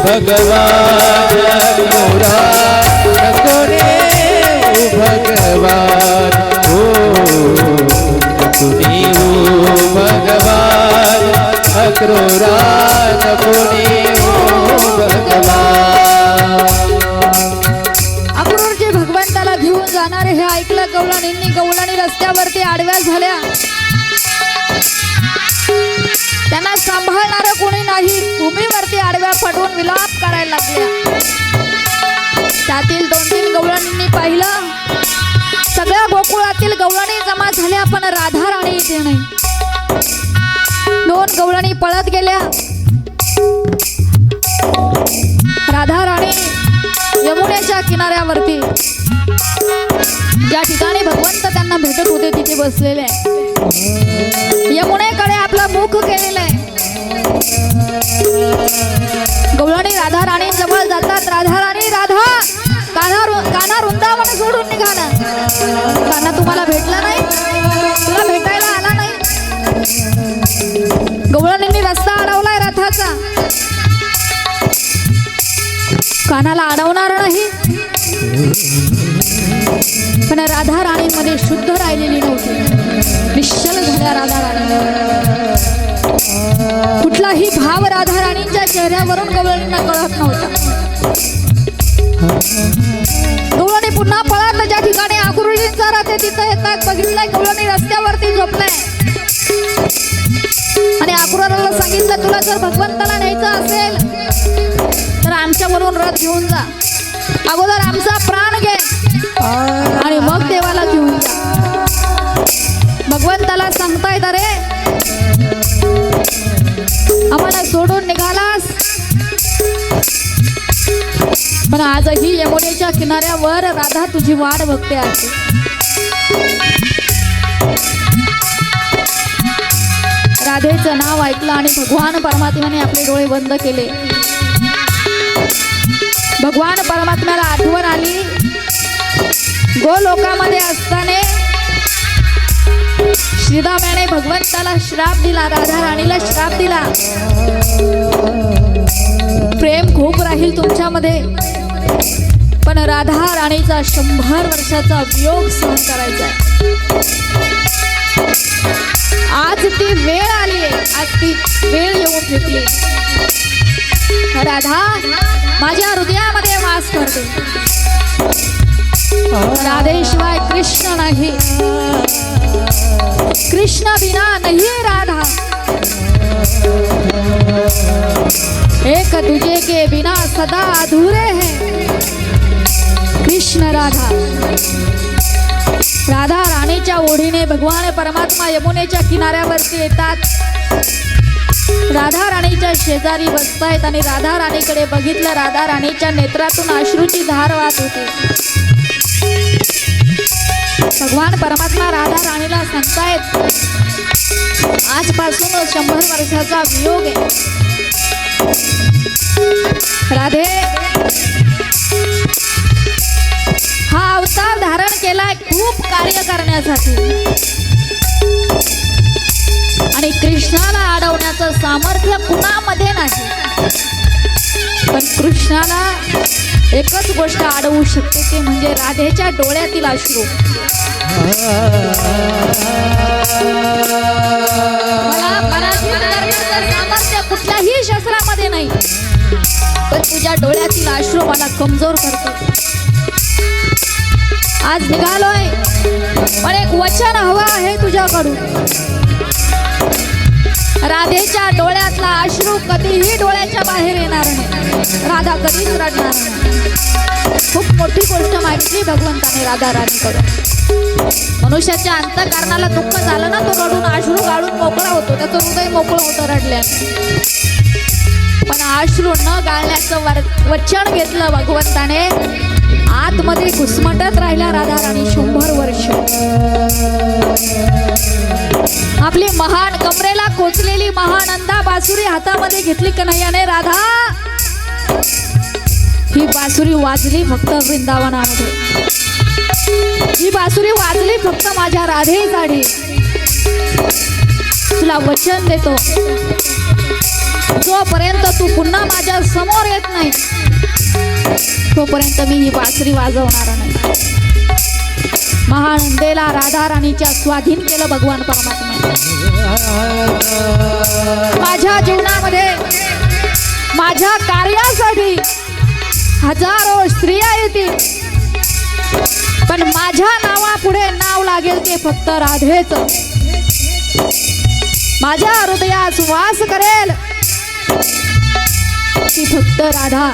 भगवान मोरा नको रे भगवान हो नको रे भगवान अक्रूरा नको रे भगवान. अक्रूरजी भगवंताला घेऊन जाणारे हे ऐकलं गवळणींनी. गवळणी रस्त्यावरती आडव्या झाल्या विलाप करायला लागल्या. त्यातील 2-3 गवळणींनी पाहिलं सगळ्या गोकुळातील गवळणी जमा झाल्या पण राधा राणी इथे नाही. 2 गवळणी पळत गेल्या. राधा राणी यमुनेच्या किनाऱ्यावरती ज्या ठिकाणी भगवंत त्यांना भेटत होते तिथे बसलेले आहे. यमुनेकडे आपलं मुख केलेलं आहे. गवळणी राधा राणी जवळ जातात. राधा राणी राधा कान्हा वृंदावन सोडून निघाला. कान्हा तुम्हाला भेटला नाही, तुला भेटायला आला नाही. गवळणींनी रस्ता अडवलाय रथाचा. कान्हाला अडवणार नाही. पण राधा राणीमध्ये शुद्ध राहिलेली नव्हती. निश्चल झाल्या राधा राणी. कुठलाही भाव राधा राणींच्या चेहऱ्यावरून गवळणींना कळत नव्हता. गवळणी पुन्हा पळत ज्या ठिकाणी आकुर्डींचा रथ आहे तिथं येतात. बघितलंय गवळणी रस्त्यावरती झोपलाय आणि आकुर्डीला सांगितलं तुला जर भगवंताला न्यायचं असेल तर आमच्यावरून रथ घेऊन जा. अगोदर आमचा प्राण घे आणि मग देवाला घेऊन जा. भगवंताला सांगतायत अरे आम्हाला सोडून निघालास. पण आजही यमुनेच्या किनाऱ्यावर राधा तुझी वाट बघते आहे. राधेचं नाव ऐकलं आणि भगवान परमात्म्याने आपले डोळे बंद केले. भगवान परमात्म्याला आठवण आली. गोलोकामध्ये असताना श्रीदामाने भगवंताला श्राप दिला, राधा राणीला श्राप दिला. प्रेम खूप राहील तुमच्यामध्ये पण राधा राणीचा 100 वर्षाचा वियोग सहन करायचा आहे. आज ती वेळ आली आहे. आज ती वेळ येऊन ठेपली. राधा माझ्या हृदयामध्ये वास करते. राधेशिवाय कृष्ण नाही. कृष्ण बिना नहीं राधा. एक दूजे के बिना सदा अधूरे हैं कृष्ण राधा. राधा राणीच्या ओढीने भगवान परमात्मा यमुनेच्या किनाऱ्यावरती येतात. राधा राणीच्या शेजारी बसतायत आणि राधा राणीकडे बघितलं. राधा राणीच्या नेत्रातून अश्रूची धार वाहत होती. भगवान परमात्मा राधा राणीला सांगतायत आजपासून 100 वर्षाचा वियोग आहे. राधे हा अवतार धारण केलाय खूप कार्य करण्यासाठी आणि कृष्णाला अडवण्याचं सामर्थ्य कुणामध्ये नाही. पण कृष्णाला एकच गोष्ट अडवू शकते ते म्हणजे राधेच्या डोळ्यातील अश्रू. मला पराजित करण्याचं सामर्थ्य कुठल्याही शस्त्रामध्ये नाही पण तुझ्या डोळ्यातील अश्रू मला कमजोर करतो. आज निघालोय पण एक वचन हवं आहे तुझ्याकडून. राधेच्या डोळ्यातला अश्रू कधीही डोळ्याच्या बाहेर येणार नाही. राधा कधीच रडणार नाही. खूप मोठी गोष्ट मागितली भगवंताने राधा राणीकडून. मनुष्याच्या अंतःकरणाला दुःख झालं ना तो रडून अश्रू गाळून मोकळा होतो. त्याचं हृदय मोकळं होतं रडल्याने. पण अश्रू न गाळण्याचं वचन घेतलं भगवंताने. आतमध्ये घुसमटत राहिल्या राधा राणी 100 वर्ष. आपली महान कमरेला कोचलेली महानंदा बासुरी हातामध्ये घेतली कन्हैयाने. राधा ही बासुरी वाजली फक्त वृंदावनामध्ये. ही बासुरी वाजली फक्त माझ्या राधेसाठी. तुला वचन देतो जोपर्यंत तू पुन्हा माझ्या समोर येत नाही तोपर्यंत मी ही बासरी वाजवणार नाही. महानंदेला राधा राणीच्या स्वाधीन केलं भगवान परमात्मा. माझ्या जीवनामध्ये माझ्या कार्यासाठी हजारो स्त्रिया येतील पण माझ्या नावापुढे नाव लागेल ते फक्त राधेचं. माझ्या हृदयात वास करेल ती फक्त राधा.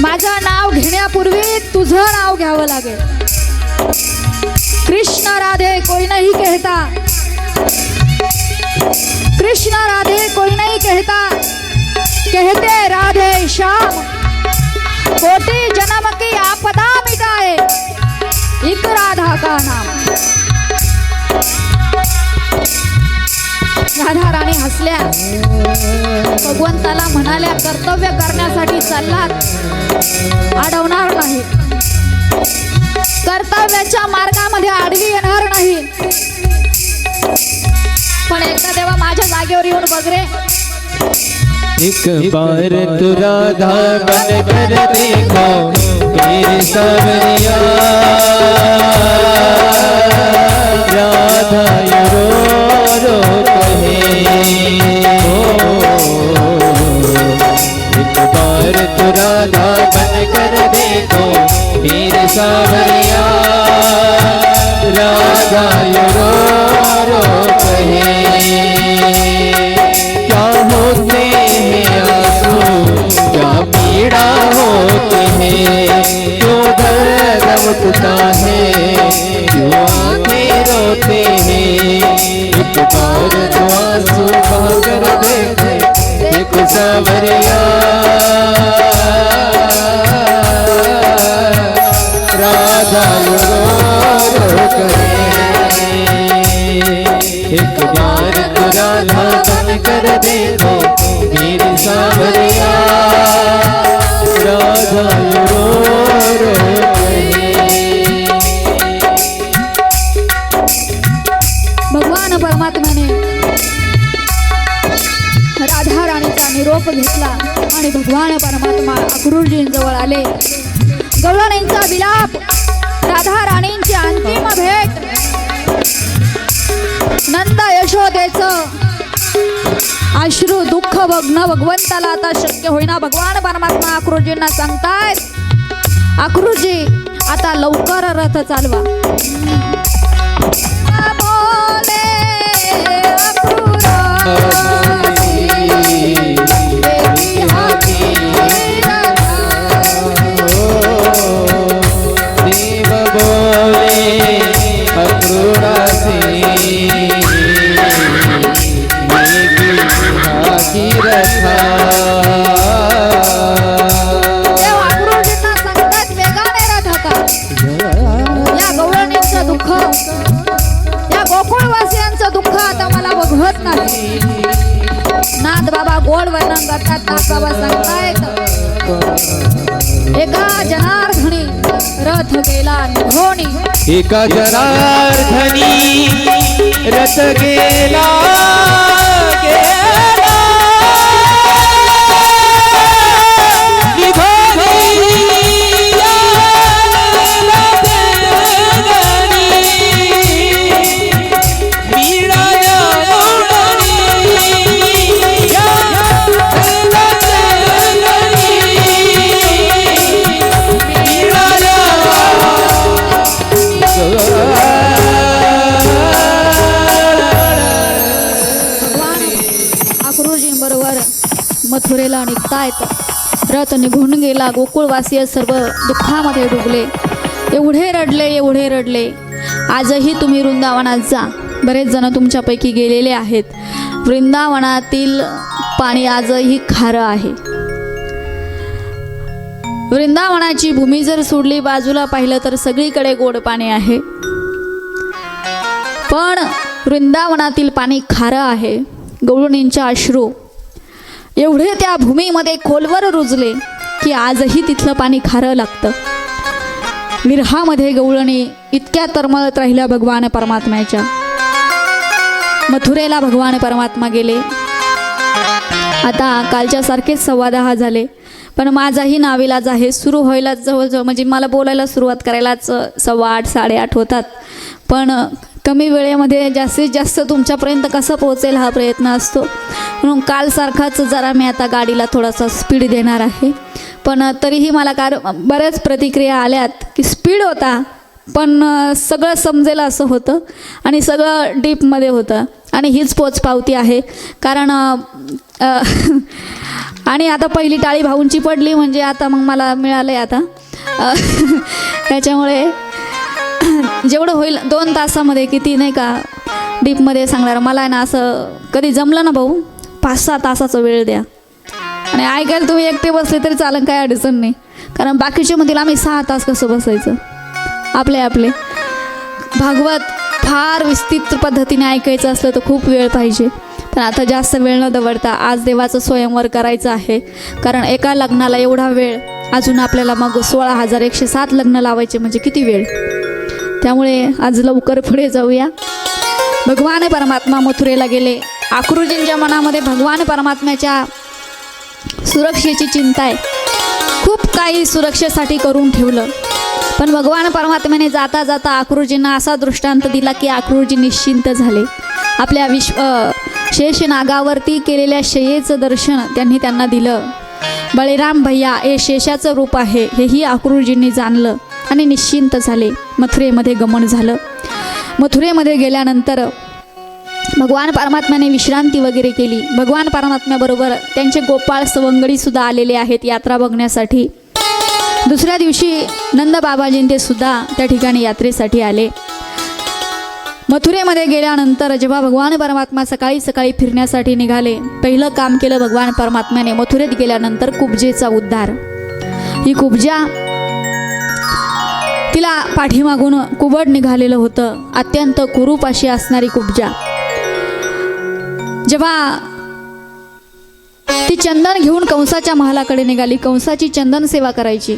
माझं नाव घेण्यापूर्वी तुझं नाव घ्यावं लागेल. कृष्ण राधे कोई नहीं कहता, कृष्ण राधे कोई नहीं कहता, कहते राधे श्याम. कोटि जन्म की आपदा मिटाए एक राधा का नाम. राधा राणी हसल्या. भगवंताला म्हणाल्या, कर्तव्य करण्यासाठी चाललात, अडवणार नाही. कर्तव्याच्या मार्गामध्ये आडवी येणार नाही. पण एकदा तेव्हा माझ्या जागेवर येऊन बघ रे. एक बार तू राधा बन कर देखो मेरे सावरिया. राधा यू रो रो कहे. एक बार तू राधा बन कर देखो मेरे सावरिया. राधा यू रो रो कहे. क्या होते हैं आंसू, क्या पीड़ा होती है, क्यों दर्द उठता है, क्यों आंखें रोते हैं. एक बार तो आंसू बहाकर देखे देखो सावरिया. राधा रो रो करे. एक बार तो राधा बन कर देखो मेरी सावरिया. राधा रो रो करे. भगवान परमात्म्याने राधा राणीचा निरोप घेतला आणि भगवान परमात्मा अक्रूरजींजवळ आले. गवळणींचा विलाप, राधा राणींची अंतिम भेट, नंद यशोदेचं अश्रू दुःख बघणं भगवंताला आता शक्य होईना. भगवान परमात्मा अक्रूरजींना सांगतायत, अक्रूरजी आता लवकर रथ चालवा. बोले अक्रूरासी, देवी हाती देव बोले अक्रूरासी. अक्रूरजींना सांगतात, वेगाने रथ हाका. या गवळणींचं दुःख, या गोकुळवासियांचं दुःख आता मला बघवत नाही. नाथ बाबा गोड वर्णन करतात. नाथ बाबा सांगतायत, एका जनार्दनी रथ गेला निघोणी. एका जनार्दनी रथ गेला गेला निघोणी. मीराया बरोबर मथुरेला निघतायत. रथ निघून गेला. गोकुळवासीय सर्व दुःखामध्ये डुबले. एवढे रडले, एवढे रडले. आजही तुम्ही वृंदावनात जा. बरेच जण तुमच्यापैकी गेलेले आहेत. वृंदावनातील पाणी आजही खारं आहे. वृंदावनाची भूमी जर सोडली बाजूला पाहिलं तर सगळीकडे गोड पाणी आहे. पण वृंदावनातील पाणी खारं आहे. गवळणींच्या अश्रू एवढे त्या भूमीमध्ये खोलवर रुजले की आजही तिथलं पाणी खारं लागतं. विरहामध्ये गवळणी इतक्या तरमळत राहिल्या भगवान परमात्म्याच्या. मथुरेला भगवान परमात्मा गेले. आता कालच्या सारखेच 10:15 झाले. पण माझाही नाविलाज आहे. सुरू व्हायला जवळजवळ म्हणजे मला बोलायला सुरुवात करायलाच 8:15 8:30 होतात. पण कमी वेळेमध्ये जास्तीत जास्त तुमच्यापर्यंत कसं पोहोचेल हा प्रयत्न असतो. म्हणून कालसारखाच जरा मी आता गाडीला थोडासा स्पीड देणार आहे. पण तरीही मला बऱ्याच प्रतिक्रिया आल्यात की स्पीड होता पण सगळं समजेल असं होतं आणि सगळं डीपमध्ये होतं. आणि हीच पोचपावती आहे. कारण आणि आता पहिली टाळी भाऊंची पडली म्हणजे आता मग मला मिळालं आहे आता. त्याच्यामुळे जेवढं होईल 2 तासामध्ये किती नाही का डीपमध्ये सांगणार. मला ना असं कधी जमलं ना भाऊ 5-6 तासाचा वेळ द्या आणि ऐकायला तुम्ही एकटे बसले तरी चालेल, काही अडचण नाही. कारण बाकीचे म्हणतील आम्ही 6 तास कसं बसायचं. आपले भागवत फार विस्तृत पद्धतीने ऐकायचं असलं तर खूप वेळ पाहिजे. पण आता जास्त वेळ न दवडता आज देवाचं स्वयंवर करायचं आहे. कारण एका लग्नाला एवढा वेळ, अजून आपल्याला मग 16,107 लग्न लावायचे म्हणजे किती वेळ. त्यामुळे आज लवकर पुढे जाऊया. भगवान परमात्मा मथुरेला गेले. आकृजींच्या मनामध्ये भगवान परमात्म्याच्या सुरक्षेची चिंता आहे. खूप काही सुरक्षेसाठी करून ठेवलं. पण भगवान परमात्म्याने जाता जाता आकृजींना असा दृष्टांत दिला की आकृजी निश्चिंत झाले. आपल्या शेषनागावरती केलेल्या शयेचं दर्शन त्यांना दिलं. बळीराम भैया हे शेषाचं रूप आहे हेही आकृजींनी जाणलं आणि निश्चिंत झाले. मथुरेमध्ये गमन झालं. मथुरेमध्ये गेल्यानंतर भगवान परमात्म्याने विश्रांती वगैरे केली. भगवान परमात्म्याबरोबर त्यांचे गोपाळ सवंगडीसुद्धा आलेले आहेत यात्रा बघण्यासाठी. दुसऱ्या दिवशी नंदबाबाजी ते सुद्धा त्या ठिकाणी यात्रेसाठी आले. मथुरेमध्ये गेल्यानंतर जेव्हा भगवान परमात्मा सकाळी सकाळी फिरण्यासाठी निघाले, पहिलं काम केलं भगवान परमात्म्याने मथुरेत गेल्यानंतर कुब्जेचा उद्धार. ही कुब्जा तिला पाठीमागून कुबड निघालेलं होतं. अत्यंत कुरूप अशी असणारी कुब्जा. जेव्हा ती चंदन घेऊन कंसाच्या महालाकडे निघाली, कंसाची चंदन सेवा करायची.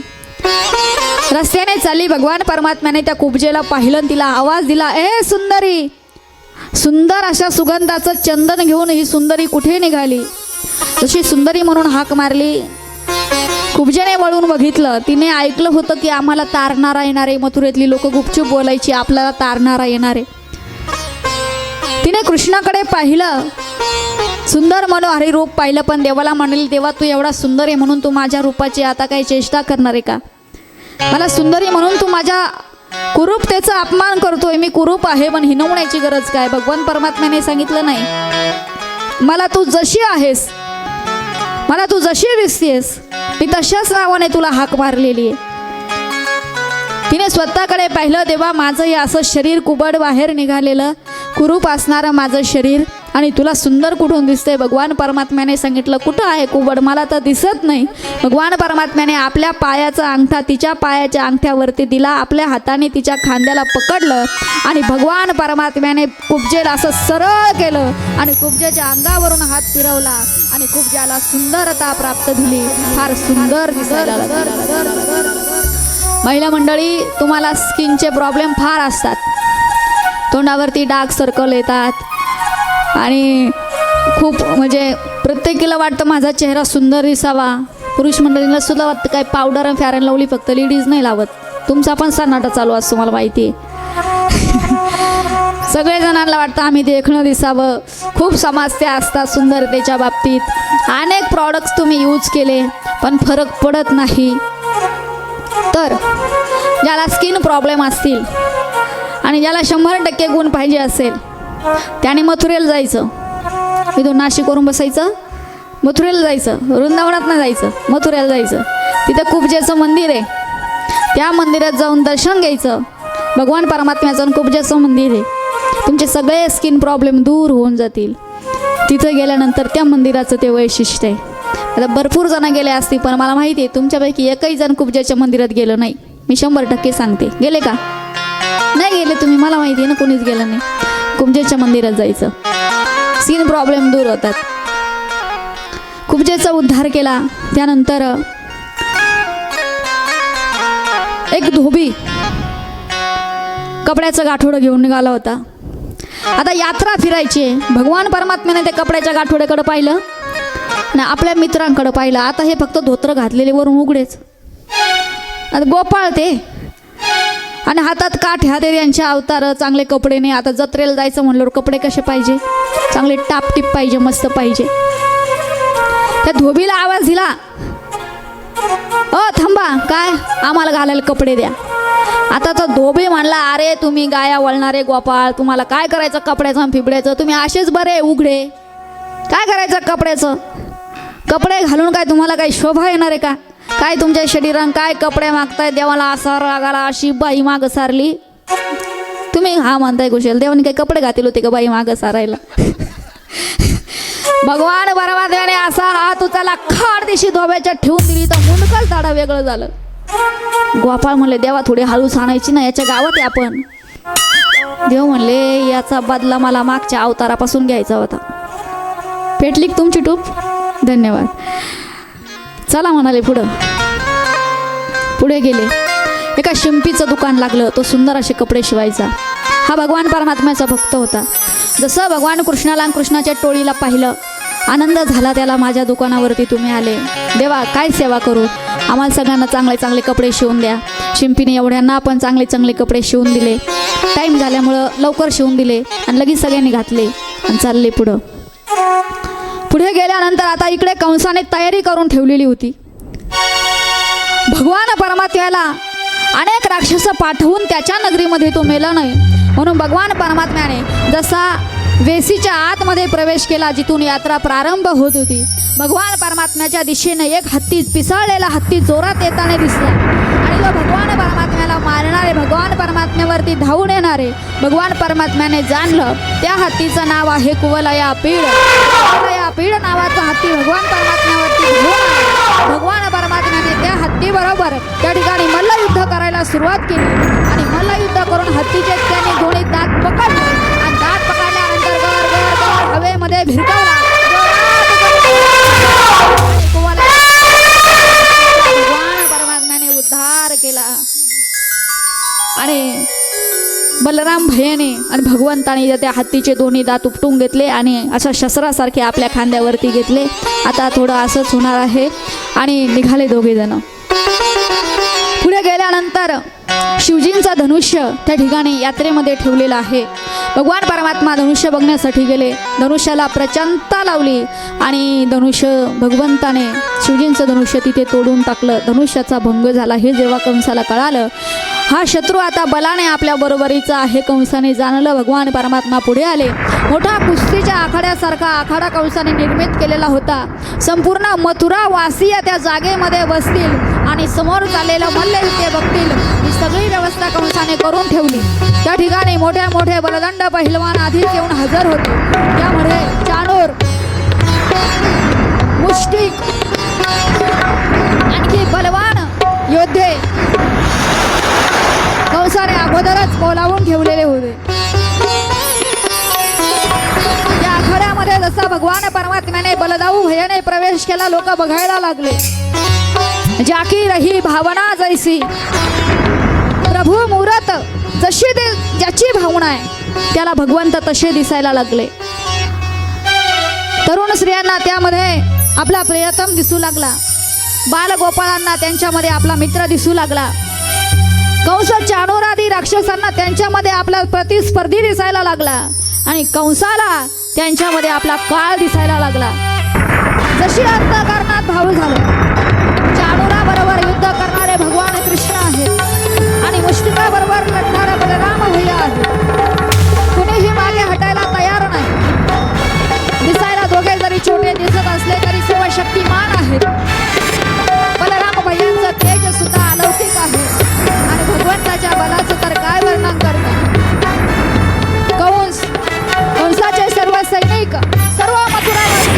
रस्त्याने चालली, भगवान परमात्म्याने त्या कुब्जेला पाहिलं, तिला आवाज दिला, ए सुंदरी. सुंदर अशा सुगंधाचं चंदन घेऊन ही सुंदरी कुठे निघाली. जशी सुंदरी म्हणून हाक मारली, कुब्जेने वळून बघितलं. तिने ऐकलं होतं की आम्हाला तारणारा येणारे. मथुरेतली लोक गुपचूप बोलायची आपल्याला तारणारा येणारे. तिने कृष्णाकडे पाहिलं, सुंदर मनोहरी रूप पाहिलं. पण देवाला म्हणेल, देवा तू एवढा सुंदर आहे म्हणून तू माझ्या रूपाची आता काही चेष्टा करणार आहे का. मला सुंदरी म्हणून तू माझ्या कुरूपतेचा अपमान करतोय. मी कुरूप आहे पण हिनवण्याची गरज काय. भगवान परमात्म्याने सांगितलं नाही, मला तू जशी आहेस, मला तू जशी दिसतेस मी तशाच नावाने तुला हाक मारलेली आहे. तिने स्वतःकडे पाहिलं, देवा माझं हे असं शरीर कुबड बाहेर निघालेलं कुरूप असणारं माझं शरीर आणि तुला सुंदर कुठून दिसतंय. भगवान परमात्म्याने सांगितलं, कुठं आहे कुबड, मला तर दिसत नाही. भगवान परमात्म्याने आपल्या पायाचा अंगठा तिच्या पायाच्या अंगठ्यावरती दिला, आपल्या हाताने तिच्या खांद्याला पकडलं आणि भगवान परमात्म्याने कुब्जेला असं सरळ केलं आणि कुब्जेच्या अंगावरून हात फिरवला आणि कुब्जाला सुंदरता प्राप्त झाली. फार सुंदर दिसायला लागली. महिला मंडळी, तुम्हाला स्किनचे प्रॉब्लेम फार असतात. तोंडावरती डार्क सर्कल येतात आणि खूप म्हणजे प्रत्येकीला वाटतं माझा चेहरा सुंदर दिसावा. पुरुष मंडळींना सुद्धा वाटतं काय पावडर आणि फेअर अँड लवली फक्त लेडीज नाही लावत. तुमचा पण सन्नाटा चालू असतो मला माहिती आहे. सगळेजणांना वाटतं आम्ही देखणं दिसावं. खूप समस्या असतात सुंदरतेच्या बाबतीत. अनेक प्रॉडक्ट्स तुम्ही यूज केले पण फरक पडत नाही. तर ज्याला स्किन प्रॉब्लेम असतील आणि ज्याला 100% गुण पाहिजे असेल त्याने मथुरेला जायचं. इथून नाशिकवरून बसायचं, मथुरेला जायचं. वृंदावनात नाही जायचं, मथुरेला जायचं. तिथं कुब्जेचं मंदिर आहे, त्या मंदिरात जाऊन दर्शन घ्यायचं. भगवान परमात्म्याचं कुब्जेचं मंदिर आहे. तुमचे सगळे स्किन प्रॉब्लेम दूर होऊन जातील. तिथं गेल्यानंतर त्या मंदिराचं ते वैशिष्ट्य आहे. आता भरपूर जण गेले असतील पण मला माहिती आहे तुमच्यापैकी एकही जण कुब्जेच्या मंदिरात गेलं नाही. मी 100% सांगते. गेले का? नाही गेले तुम्ही, मला माहिती आहे ना कोणीच गेलं नाही. कुब्जेच्या मंदिरात जायचं, स्किन प्रॉब्लेम दूर होतात. कुब्जेचा उद्धार केला. त्यानंतर एक धोबी कपड्याचं गाठोडं घेऊन निघाला होता. आता यात्रा फिरायची. भगवान परमात्म्याने त्या कपड्याच्या गाठोड्याकडे पाहिलं आणि आपल्या मित्रांकडे पाहिलं. आता हे फक्त धोत्र घातलेले वरून उघडेच. आता गोपाळ ते आणि हातात काठ ह्या ते यांचे अवतार, चांगले कपडे नाही. आता जत्रेला जायचं म्हणल्यावर कपडे कसे पाहिजे, चांगले टापटीप पाहिजे, मस्त पाहिजे. त्या धोबीला आवाज दिला, थांबा, काय आम्हाला घालायला कपडे द्या. आता तो धोबी म्हणला, अरे तुम्ही गाया वळणारे गोपाळ, तुम्हाला काय करायचं कपड्याचं आणि फिबड्याचं, तुम्ही असेच बरे उघडे, काय करायचं कपड्याचं, कपडे घालून काय तुम्हाला काही शोभा येणार आहे का, काय तुमच्या शरीरान काय कपडे मागताय, देवाला असा रागाला अशी बाई माग सारली, तुम्ही हा म्हणताय कुशल, देवाने काही कपडे घातले होते का बाई माग सारायला. भगवान परमात्म्याने असा हात उचलला, खाड दिशी धोब्याच्या ठेवून दिली तर मुंडकच दाडा वेगळं झालं. गोपाळ म्हणले, देवा थोडी हळूच आणायची ना, याच्या गावात आहे आपण. देव म्हणले, याचा बदला मला मागच्या अवतारापासून घ्यायचा होता. पेटली का तुमची टूप? धन्यवाद. चला म्हणाले पुढं. पुढे गेले. एका शिंपीचं दुकान लागलं, तो सुंदर असे कपडे शिवायचा. हा भगवान परमात्म्याचा भक्त होता. जसं भगवान कृष्णाला आणि कृष्णाच्या टोळीला पाहिलं, आनंद झाला त्याला, माझ्या दुकानावरती तुम्ही आले, देवा काय सेवा करू, आम्हाला सगळ्यांना चांगले चांगले कपडे शिवून द्या. शिंपीने एवढ्यांना आपण चांगले चांगले कपडे शिवून दिले. टाईम झाल्यामुळं लवकर शिवून दिले आणि लगेच सगळ्यांनी घातले आणि चालले पुढं. पुढे गेल्यानंतर आता इकडे कंसाने तयारी करून ठेवलेली होती. भगवान परमात्म्याला अनेक राक्षस पाठवून त्याच्या नगरीमध्ये तो मेला नाही, म्हणून भगवान परमात्म्याने जसा वेसीच्या आतमध्ये प्रवेश केला, जिथून यात्रा प्रारंभ होत होती, भगवान परमात्म्याच्या दिशेने एक हत्ती, पिसाळलेला हत्ती जोरात येताना दिसला. आणि तो भगवान परमात्म्याला मारणारे, भगवान परमात्म्यावरती धावून येणारे भगवान परमात्म्याने जाणलं, त्या हत्तीचं नाव आहे कुवलया पीड. कुवलया पीड नावाचा हत्ती भगवान परमात्म्यावरती घेऊन आला. भगवान परमात्म्याने त्या हत्तीबरोबर त्या ठिकाणी मल्लयुद्ध करायला सुरुवात केली आणि मल्लयुद्ध करून हत्तीचे त्यांनी दोन्ही दात पकडले आणि दात पकडल्यानंतर गर गर गर हवेमध्ये भिरकावला. भगवान परमात्म्याने उद्धार केला आणि बलराम भयेने आणि भगवंताने त्या हत्तीचे दोन्ही दात उपटून घेतले आणि अशा शस्त्रासारखे आपल्या खांद्यावरती घेतले. आता थोडं असंच होणार आहे आणि निघाले दोघे जण. पुढे गेल्यानंतर शिवजींचा धनुष्य त्या ठिकाणी यात्रेमध्ये ठेवलेला आहे. भगवान परमात्मा धनुष्य बघण्यासाठी गेले. धनुष्याला प्रचंडता लावली आणि धनुष्य भगवंताने शिवजींचं धनुष्य तिथे तोडून टाकलं. धनुष्याचा भंग झाला. हे जेव्हा कंसाला कळालं, हा शत्रू आता बलाने आपल्या बरोबरीचा आहे, कंसाने जाणलं. भगवान परमात्मा पुढे आले. मोठा कुस्तीच्या आखाड्यासारखा आखाडा कंसाने निर्मित केलेला होता. संपूर्ण मथुरा वासीय त्या जागेमध्ये बसतील आणि समोर चाललेलं मल्लयुद्ध बघतील, ही सगळी व्यवस्था कंसाने करून ठेवली. त्या ठिकाणी मोठे मोठे बलदंड पहिलवान आधीच येऊन हजर होते. त्यामध्ये चाणूर, मुष्टिक, आणखी बलवान योद्धे कंसाने अगोदरच बोलावून ठेवलेले होते. या आखाड्यामध्ये जसा भगवान परमात्म्याने बलदाऊ भयाने प्रवेश केला, लोक बघायला लागले. जाकी रही भावना जैसी, प्रभू मूरत जशी ज्याची भावना आहे त्याला भगवंत तसे दिसायला लागले. तरुण स्त्रियांना त्यामध्ये आपला प्रियतम दिसू लागला. बालगोपाळांना त्यांच्यामध्ये आपला मित्र दिसू लागला. कंस चाणूरादी राक्षसांना त्यांच्यामध्ये आपला प्रतिस्पर्धी दिसायला लागला आणि कंसाला त्यांच्यामध्ये आपला काळ दिसायला लागला. जशी अंतःकरणात भाव झालं. चाणूराबरोबर युद्ध करणारे भगवान कृष्ण आहेत आणि मुष्टिकाबरोबर लढणारे बलराम भैया आहेत. कुणीही मागे हटायला तयार नाही. दिसायला दोघे जरी छोटे दिसत असले तरी सर्व शक्तिमान आहेत. बलराम भैयांचं तेज सुद्धा अलौकिक आहे आणि भगवंताच्या बलाचं तर काय वर्णन करतात. कंसाचे सर्व सैनिक, सर्व मथुरावासी,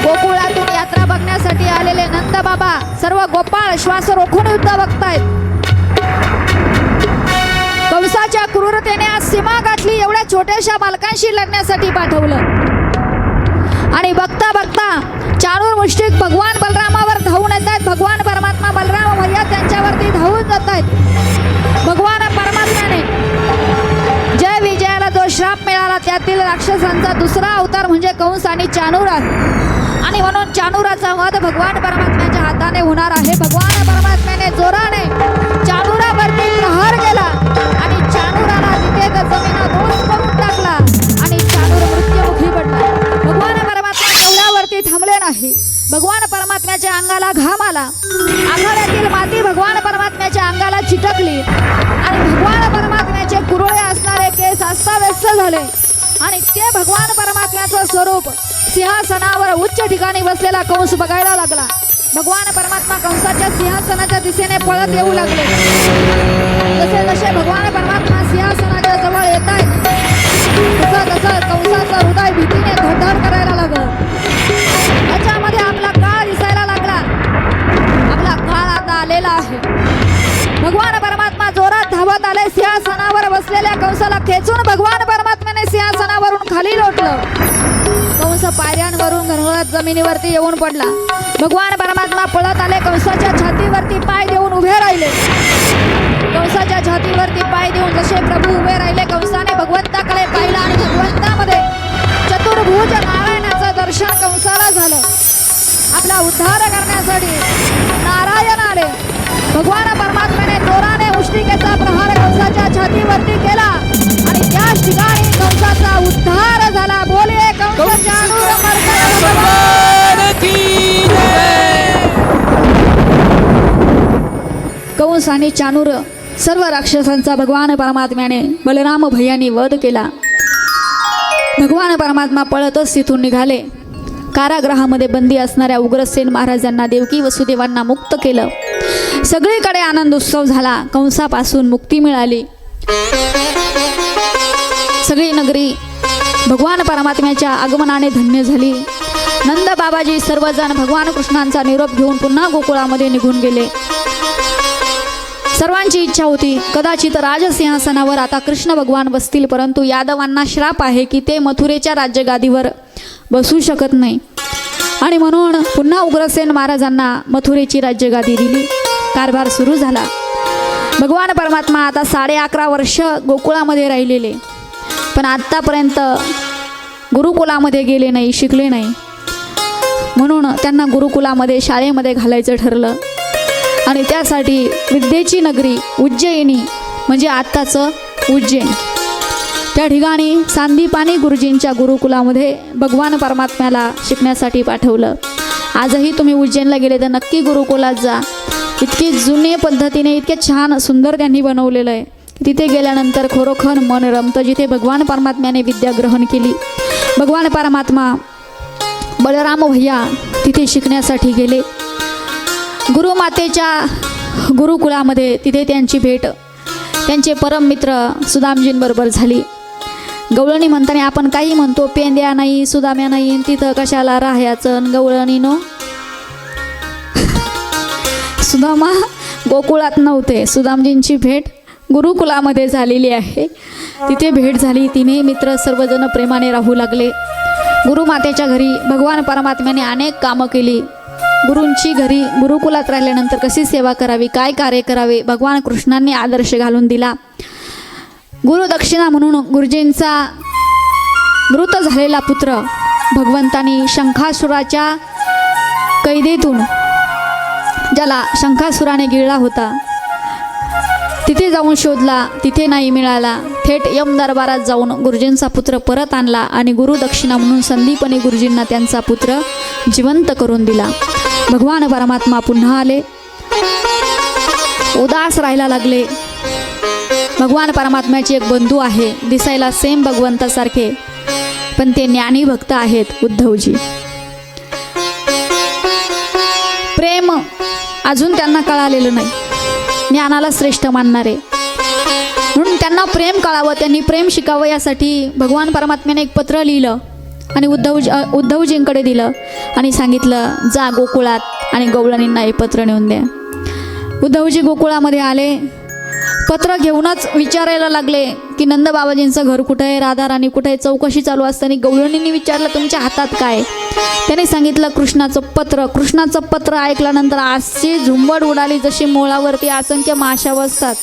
गोकुळातून यात्रा बघण्यासाठी आलेले नंद बाबा, सर्व गोपाळ श्वास रोखून युद्ध बघतायत. कंसाच्या क्रूरतेने आज सीमा गाठली. एवढ्या छोट्याशा बालकांशी लढण्यासाठी पाठवलं आणि बघता बघता चाणूर मुष्टिक भगवान बलरामावर धावून येत आहेत. भगवान परमात्मा बलराम भैया त्यांच्यावरती धावून जात आहेत. भगवान परमात्म्याने जय विजयाला जो श्राप मिळाला त्यातील राक्षसांचा दुसरा अवतार म्हणजे कंस आणि चाणूर आहे आणि म्हणून चाणूराचा वध भगवान परमात्म्याच्या हाताने होणार आहे. भगवान परमात्म्याने जोराने चाणूरावरती प्रहार केला आणि चाणूराला तिथे जमिनीवर करून टाकला आणि चाणूर मृत्युमुखी पडला. भगवान परमात्मा कवड्यावरती थांबले नाही. भगवान परमात्म्याच्या अंगाला घाम आला, आघाड्यातील माती भगवान परमात्म्याच्या अंगाला चिटकली आणि भगवान परमात्म्याचे कुरळे असणारे केस अस्ताव्यस्त झाले आणि ते भगवान परमात्म्याचं स्वरूप सिंहासनावर उच्च ठिकाणी बसलेला कंस बघायला लागला. भगवान परमात्मा कंसाच्या सिंहासनाच्या दिशेने पळत येऊ लागले. जसे जसे भगवान परमात्मा सिंहासनाच्या जवळ येत आहेत तसं तसं कंसाचं हृदय भीतीने धडधड करायला लागलं. त्याच्यामध्ये आपला काळ दिसायला लागला. आपला काळ आता आलेला आहे. भगवान परमात्मा जोरात धावत आले. सिंहासनावर बसलेल्या कंसाला खेचून भगवान परमात्म्याने सिंहासनावरून खाली लोटलं. कंस पायऱ्यांवरून घरघरत जमिनीवरती येऊन पडला. भगवान परमात्मा पळत आले. कंसाच्या छातीवरती पाय देऊन उभे राहिले. कंसाच्या छातीवरती पाय देऊन जसे प्रभू उभे राहिले कंसाने भगवंताकडे पाहिलं आणि भगवंतामध्ये चतुर्भुज नारायणाचं दर्शन कंसाला झालं. आपला उद्धार करण्यासाठी नारायण आले. भगवान परमात्म्याने जोराने मुष्टिकेचा प्रहार कंसाच्या छातीवरती केला आणि त्याच ठिकाणी कंसाचा उद्धार झाला. बोले कंस चाणूर मर्दन भगवान की जय. कंस आणि चाणूर सर्व राक्षसांचा भगवान परमात्म्याने बलराम भैयानी वध केला. भगवान परमात्मा पळतच तिथून निघाले. कारागृहामध्ये बंदी असणाऱ्या उग्रसेन महाराजांना देवकी वसुदेवांना मुक्त केलं. सगळीकडे आनंद उत्सव झाला. कंसापासून मुक्ती मिळाली. सगळी नगरी भगवान परमात्म्याच्या आगमनाने धन्य झाली. नंद बाबाजी सर्वजण भगवान कृष्णांचा निरोप घेऊन पुन्हा गोकुळामध्ये निघून गेले. सर्वांची इच्छा होती कदाचित राजसिंहासनावर आता कृष्ण भगवान बसतील, परंतु यादवांना श्राप आहे की ते मथुरेच्या राज्यगादीवर बसू शकत नाही आणि म्हणून पुन्हा उग्रसेन महाराजांना मथुरेची राज्यगादी दिली. कारभार सुरू झाला. भगवान परमात्मा आता 11.5 वर्ष गोकुळामध्ये राहिलेले, पण आत्तापर्यंत गुरुकुलामध्ये गेले नाही, शिकले नाही. म्हणून त्यांना गुरुकुलामध्ये शाळेमध्ये घालायचं ठरलं आणि त्यासाठी विद्येची नगरी उज्जैनी म्हणजे आत्ताचं उज्जैन त्या ठिकाणी सांदीपानी गुरुजींच्या गुरुकुलामध्ये भगवान परमात्म्याला शिकण्यासाठी पाठवलं. आजही तुम्ही उज्जैनला गेले तर नक्की गुरुकुलात जा. इतकी जुने पद्धतीने इतके छान सुंदर त्यांनी बनवलेलं आहे. तिथे गेल्यानंतर खरोखर मन रमतं. जिथे भगवान परमात्म्याने विद्या ग्रहण केली. भगवान परमात्मा बलराम भैया तिथे शिकण्यासाठी गेले. गुरुमातेच्या गुरुकुलामध्ये तिथे त्यांची भेट त्यांचे परम मित्र सुदामजींबरोबर झाली. गवळणी म्हणताना आपण काही म्हणतो, पेंद्या नाही सुदाम्या नाही तिथं कशाला राहायचं गवळणीनो. सुदामा गोकुळात नव्हते. सुदामजींची भेट गुरुकुलामध्ये झालेली आहे. तिथे भेट झाली. तिने मित्र सर्वजण प्रेमाने राहू लागले. गुरुमातेच्या घरी भगवान परमात्म्याने अनेक कामं केली. गुरूंची घरी गुरुकुलात राहिल्यानंतर कशी सेवा करावी, काय कार्य करावे, भगवान कृष्णांनी आदर्श घालून दिला. गुरुदक्षिणा म्हणून गुरुजींचा मृत झालेला पुत्र भगवंतांनी शंखासुराच्या कैदेतून, ज्याला शंखासुराने गिळला होता, तिथे जाऊन शोधला. तिथे नाही मिळाला. थेट यम दरबारात जाऊन गुरुजींचा पुत्र परत आणला आणि गुरुदक्षिणा म्हणून संदीपनी गुरुजींना त्यांचा पुत्र जिवंत करून दिला. भगवान परमात्मा पुन्हा आले. उदास राहायला लागले. भगवान परमात्म्याचे एक बंधू आहे, दिसायला सेम भगवंतासारखे, पण ते ज्ञानी भक्त आहेत, उद्धवजी. प्रेम अजून त्यांना कळालेलं नाही. ज्ञानाला श्रेष्ठ मानणारे म्हणून त्यांना प्रेम कळावं, त्यांनी प्रेम शिकावं यासाठी भगवान परमात्म्याने एक पत्र लिहिलं आणि उद्धवजींकडे दिलं आणि सांगितलं जा गोकुळात आणि गवळणींना हे पत्र नेऊन द्या. उद्धवजी गोकुळामध्ये आले. पत्र घेऊनच विचारायला लागले की नंद बाबाजींचं घर कुठं आहे, राधा राणी कुठं आहे. चौकशी चालू असताना गवळणींनी विचारलं तुमच्या हातात काय. त्याने सांगितलं कृष्णाचं पत्र. कृष्णाचं पत्र ऐकल्यानंतर अशी झुंबड उडाली जशी मोळावरती असंख्य माशा बसतात.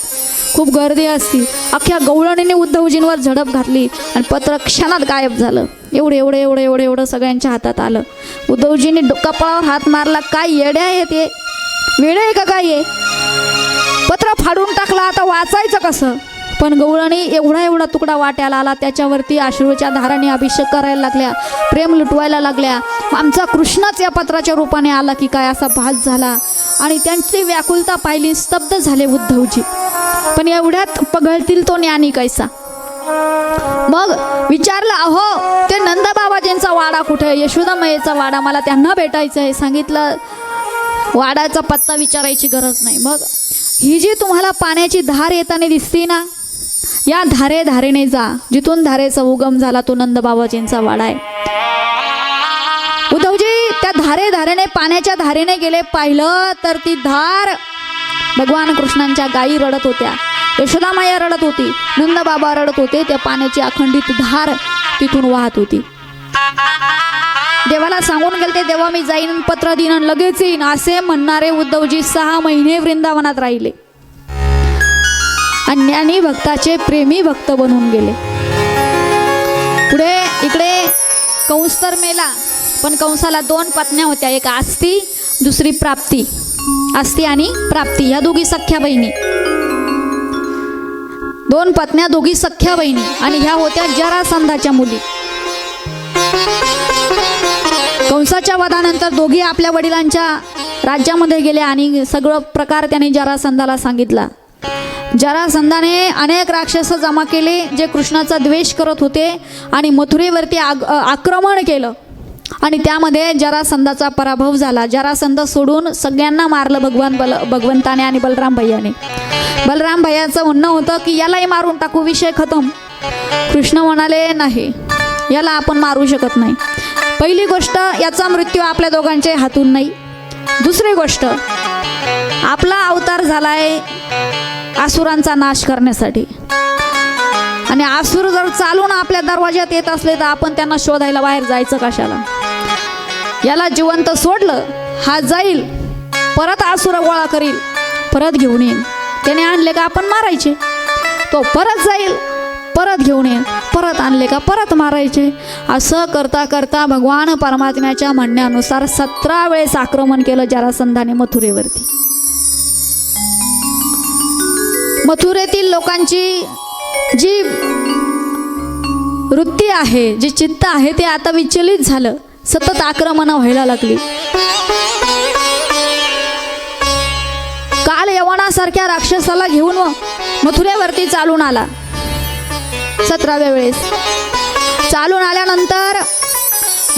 खूप गर्दी असती. अख्ख्या गवळणीने उद्धवजींवर झडप घातली आणि पत्र क्षणात गायब झालं. एवढं सगळ्यांच्या हातात आलं. उद्धवजींनी कपाळावर हात मारला. काय येडे आहे ते, वेडे आहे का काय आहे. पत्र फाडून टाकला. आता वाचायचं कसं. पण गवळणी एवढा तुकडा वाट्याला आला, त्याच्यावरती अश्रूच्या धाराने अभिषेक करायला लागल्या, प्रेम लुटवायला लागल्या. आमचा कृष्णच या पत्राच्या रूपाने आला की काय असा भास झाला. आणि त्यांची व्याकुलता पाहिली, स्तब्ध झाले उद्धवजी. पण एवढ्यात पगळतील तो ज्ञानी कैसा. मग विचारलं, अहो ते नंदबाबाजींचा वाडा कुठे, यशोदामाईचा वाडा, मला त्यांना भेटायचं आहे. सांगितलं वाड्याचा पत्ता विचारायची गरज नाही. मग ही जी तुम्हाला पाण्याची धार येताना दिसती ना, या धारेने जा, जिथून धारेचा उगम झाला तो नंदबाबाजींचा वाडा आहे. उद्धवजी त्या धारेने पाण्याच्या धारेने गेले. पाहिलं तर ती धार भगवान कृष्णांच्या गायी रडत होत्या, यशोदामाया रडत होती, नंदबाबा रडत होते. त्या पाण्याची अखंडित धार तिथून वाहत होती. देवाला सांगून गेले, देवा मी जाईन, पत्र देईन, लगेच येईन असे म्हणणारे उद्धवजी 6 महिने वृंदावनात राहिले आणि ज्ञानी भक्ताचे प्रेमी भक्त बनून गेले. पुढे इकडे कंस तर मेला, पण कंसाला 2 पत्न्या होत्या, एक आस्ती, दुसरी प्राप्ती. आस्ती आणि प्राप्ती ह्या दोघी सख्या बहिणी, 2 पत्न्या, दोघी सख्या बहिणी. आणि ह्या होत्या जरासंधाच्या मुली. कंसाच्या वधानंतर दोघी आपल्या वडिलांच्या राज्यामध्ये गेल्या आणि सगळं प्रकार त्याने जरासंधाला सांगितला. जरासंधाने अनेक राक्षस जमा केले जे कृष्णाचा द्वेष करत होते आणि मथुरेवरती आक्रमण केलं आणि त्यामध्ये जरासंधाचा पराभव झाला. जरासंध सोडून सगळ्यांना मारलं भगवंताने आणि बलराम भैयाने. बलराम भैयाचं म्हणणं होतं की यालाही मारून टाकू, विषय खतम. कृष्ण म्हणाले नाही, याला आपण मारू शकत नाही. पहिली गोष्ट, याचा मृत्यू आपल्या दोघांच्या हातून नाही. दुसरी गोष्ट, आपला अवतार झालाय असुरांचा नाश करण्यासाठी आणि असुर जर चालून आपल्या दरवाज्यात येत असले तर आपण त्यांना शोधायला बाहेर जायचं कशाला. याला जिवंत सोडलं, हा जाईल, परत असुर गोळा करील, परत घेऊन येईल. त्याने आणले का आपण मारायचे, तो परत जाईल, परत घेऊन येईल, परत आणले का परत मारायचे. असं करता करता भगवान परमात्म्याच्या म्हणण्यानुसार 17 वेळेस आक्रमण केलं जरासंधाने मथुरेवरती. मथुरेतील लोकांची जी वृत्ती आहे, जे चित्त आहे ते आता विचलित झालं. सतत आक्रमणं व्हायला लागली. काल यवनासारख्या राक्षसाला घेऊन मथुरेवरती चालून आला. 17व्या वेळेस चालून आल्यानंतर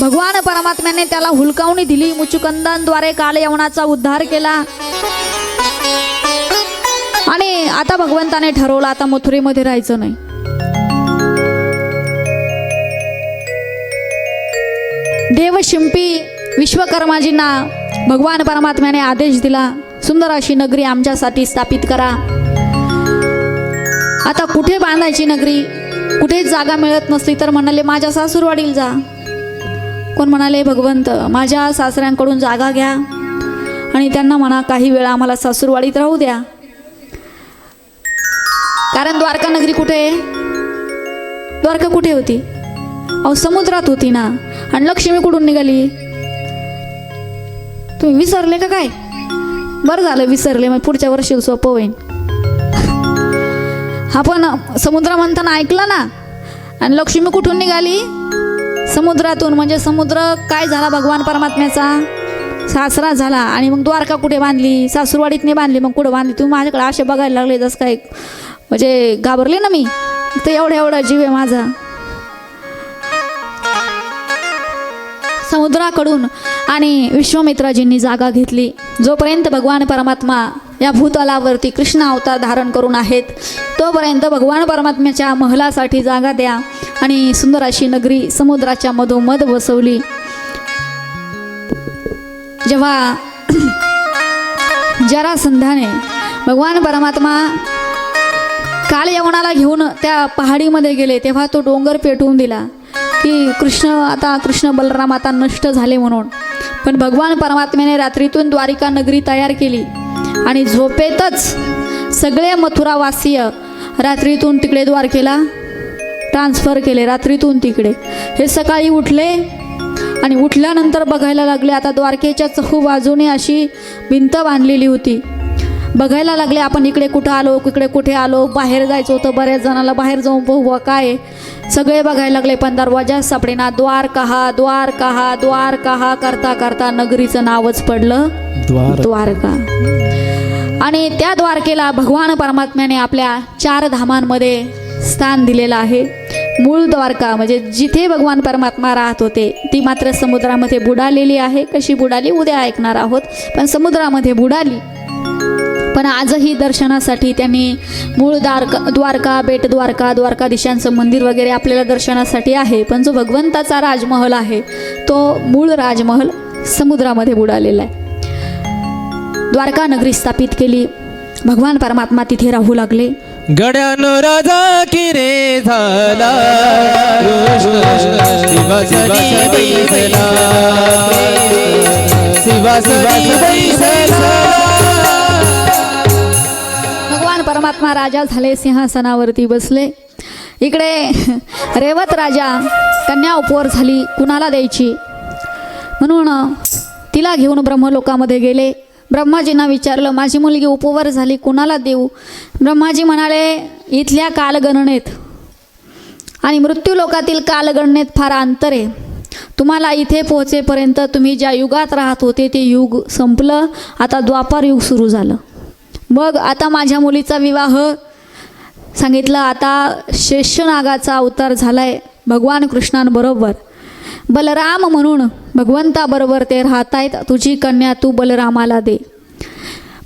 भगवान परमात्म्याने त्याला हुलकावणी दिली. मुचुकंदांद्वारे काल यवनाचा उद्धार केला आणि आता भगवंताने ठरवलं आता मथुरेमध्ये राहायचं नाही. देवशिंपी विश्वकर्माजींना भगवान परमात्म्याने आदेश दिला, सुंदर अशी नगरी आमच्यासाठी स्थापित करा. आता कुठे बांधायची नगरी, कुठेच जागा मिळत नसली तर म्हणाले माझ्या सासूरवाडीला जा. कोण म्हणाले भगवंत माझ्या सासऱ्यांकडून जागा घ्या आणि त्यांना म्हणा काही वेळा आम्हाला सासूरवाडीत राहू द्या. कारण द्वारका नगरी कुठे आहे, द्वारका कुठे होती, अहो समुद्रात होती ना. आणि लक्ष्मी कुठून निघाली, तुम्ही विसरले का काय. बरं झालं विसरले, मग पुढच्या वर्षी सोपं होईल. आपण समुद्र म्हणताना ऐकलं ना. आणि लक्ष्मी कुठून निघाली, समुद्रातून. म्हणजे समुद्र काय झाला, भगवान परमात्म्याचा सासरा झाला. आणि मग द्वारका कुठे बांधली, सासूरवाडीत नाही बांधली, मग कुठं बांधली. तुम्ही माझ्याकडे असे बघायला लागले जसं काय, म्हणजे घाबरले ना मी. तर एवढा जीव आहे माझा. समुद्राकडून आणि विश्वामित्राजींनी जागा घेतली. जोपर्यंत भगवान परमात्मा या भूतलावरती कृष्ण अवतार धारण करून आहेत तोपर्यंत भगवान परमात्म्याच्या महलासाठी जागा द्या. आणि सुंदर अशी नगरी समुद्राच्या मधोमध बसवली. जेव्हा जरासंधाने भगवान परमात्मा काल यवनाला घेऊन त्या पहाडीमध्ये गेले तेव्हा तो डोंगर पेटवून दिला की कृष्ण बलराम आता नष्ट झाले म्हणून. पण भगवान परमात्म्याने रात्रीतून द्वारिका नगरी तयार केली आणि झोपेतच सगळे मथुरावासीय रात्रीतून तिकडे द्वारकेला ट्रान्सफर केले. रात्रीतून तिकडे हे सकाळी उठले आणि उठल्यानंतर बघायला लागले आता द्वारकेच्या चहूबाजूने अशी भिंत बांधलेली होती. बघायला लागले आपण इकडे कुठं आलो, इकडे कुठे आलो. बाहेर जायचं होतं बऱ्याच जणाला, बाहेर जाऊन पाहू काय. सगळे बघायला लागले पण दरवाजा सापडेना. द्वार कहा द्वार कहा द्वार कहा करता करता नगरीचं नावच पडलं द्वारका. आणि त्या द्वारकेला भगवान परमात्म्याने आपल्या 4 धामांमध्ये स्थान दिलेलं आहे. मूळ द्वारका म्हणजे जिथे भगवान परमात्मा राहत होते ती मात्र समुद्रामध्ये बुडालेली आहे. कशी बुडाली उद्या ऐकणार आहोत, पण समुद्रामध्ये बुडाली. पण आजही दर्शनासाठी त्यांनी मूळ द्वारका, बेट द्वारका, द्वारकाधीशांचं मंदिर वगैरे आपल्याला दर्शनासाठी आहे. पण जो भगवंताचा राजमहल आहे तो मूळ राजमहल समुद्रामध्ये बुडालेला आहे. द्वारका नगरी स्थापित केली. भगवान परमात्मा तिथे राहू लागले. गड्यानो राजा की रे झाला शिवासनी बैसला शिवासनी बैसला. भगवान परमात्मा राजा झाले, सिंहासनावरती बसले. इकडे रेवत राजा कन्या उपवर झाली, कुणाला द्यायची म्हणून तिला घेऊन ब्रह्मलोकामध्ये गेले. ब्रह्माजींना विचारलं माझी मुलगी उपवर झाली कुणाला देऊ. ब्रह्माजी म्हणाले इथल्या कालगणनेत आणि मृत्यूलोकातील कालगणनेत फार अंतर आहे. तुम्हाला इथे पोहोचेपर्यंत तुम्ही ज्या युगात राहत होते ते युग संपलं, आता द्वापार युग सुरू झालं. मग आता माझ्या मुलीचा विवाह सांगितलं. आता शेषनागाचा अवतार झालाय भगवान कृष्णांबरोबर. बलराम म्हणून भगवंताबरोबर ते राहत आहेत. तुझी कन्या तू बलरामाला दे.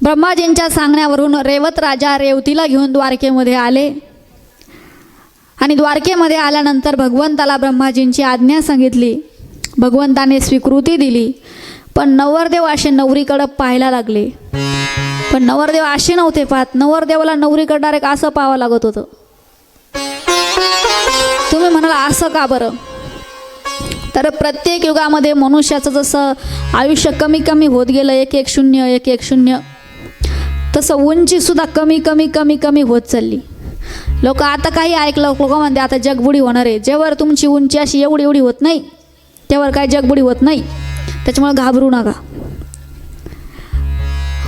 ब्रह्माजींच्या सांगण्यावरून रेवत राजा रेवतीला घेऊन द्वारकेमध्ये आले. आणि द्वारकेमध्ये आल्यानंतर भगवंताला ब्रह्माजींची आज्ञा सांगितली. भगवंताने स्वीकृती दिली. पण नवरदेव असे नवरीकडं पाहायला लागले. पण नवरदेव असे नव्हते पाहत. नवरदेवाला नवरीकडं डायरेक्ट असं पाहावं लागत होतं. तुम्ही म्हणाला असं का बरं? तर प्रत्येक युगामध्ये मनुष्याचं जसं आयुष्य कमी कमी होत गेलं 1-1-0 1-1-0 तसं उंचीसुद्धा कमी कमी कमी कमी होत चालली. लोक आता काही ऐकलं लोक म्हणते आता जगबुडी होणार आहे. जेव्हा तुमची उंची अशी एवढी एवढी होत नाही तेव्हा काय जगबुडी होत नाही. त्याच्यामुळे घाबरू नका.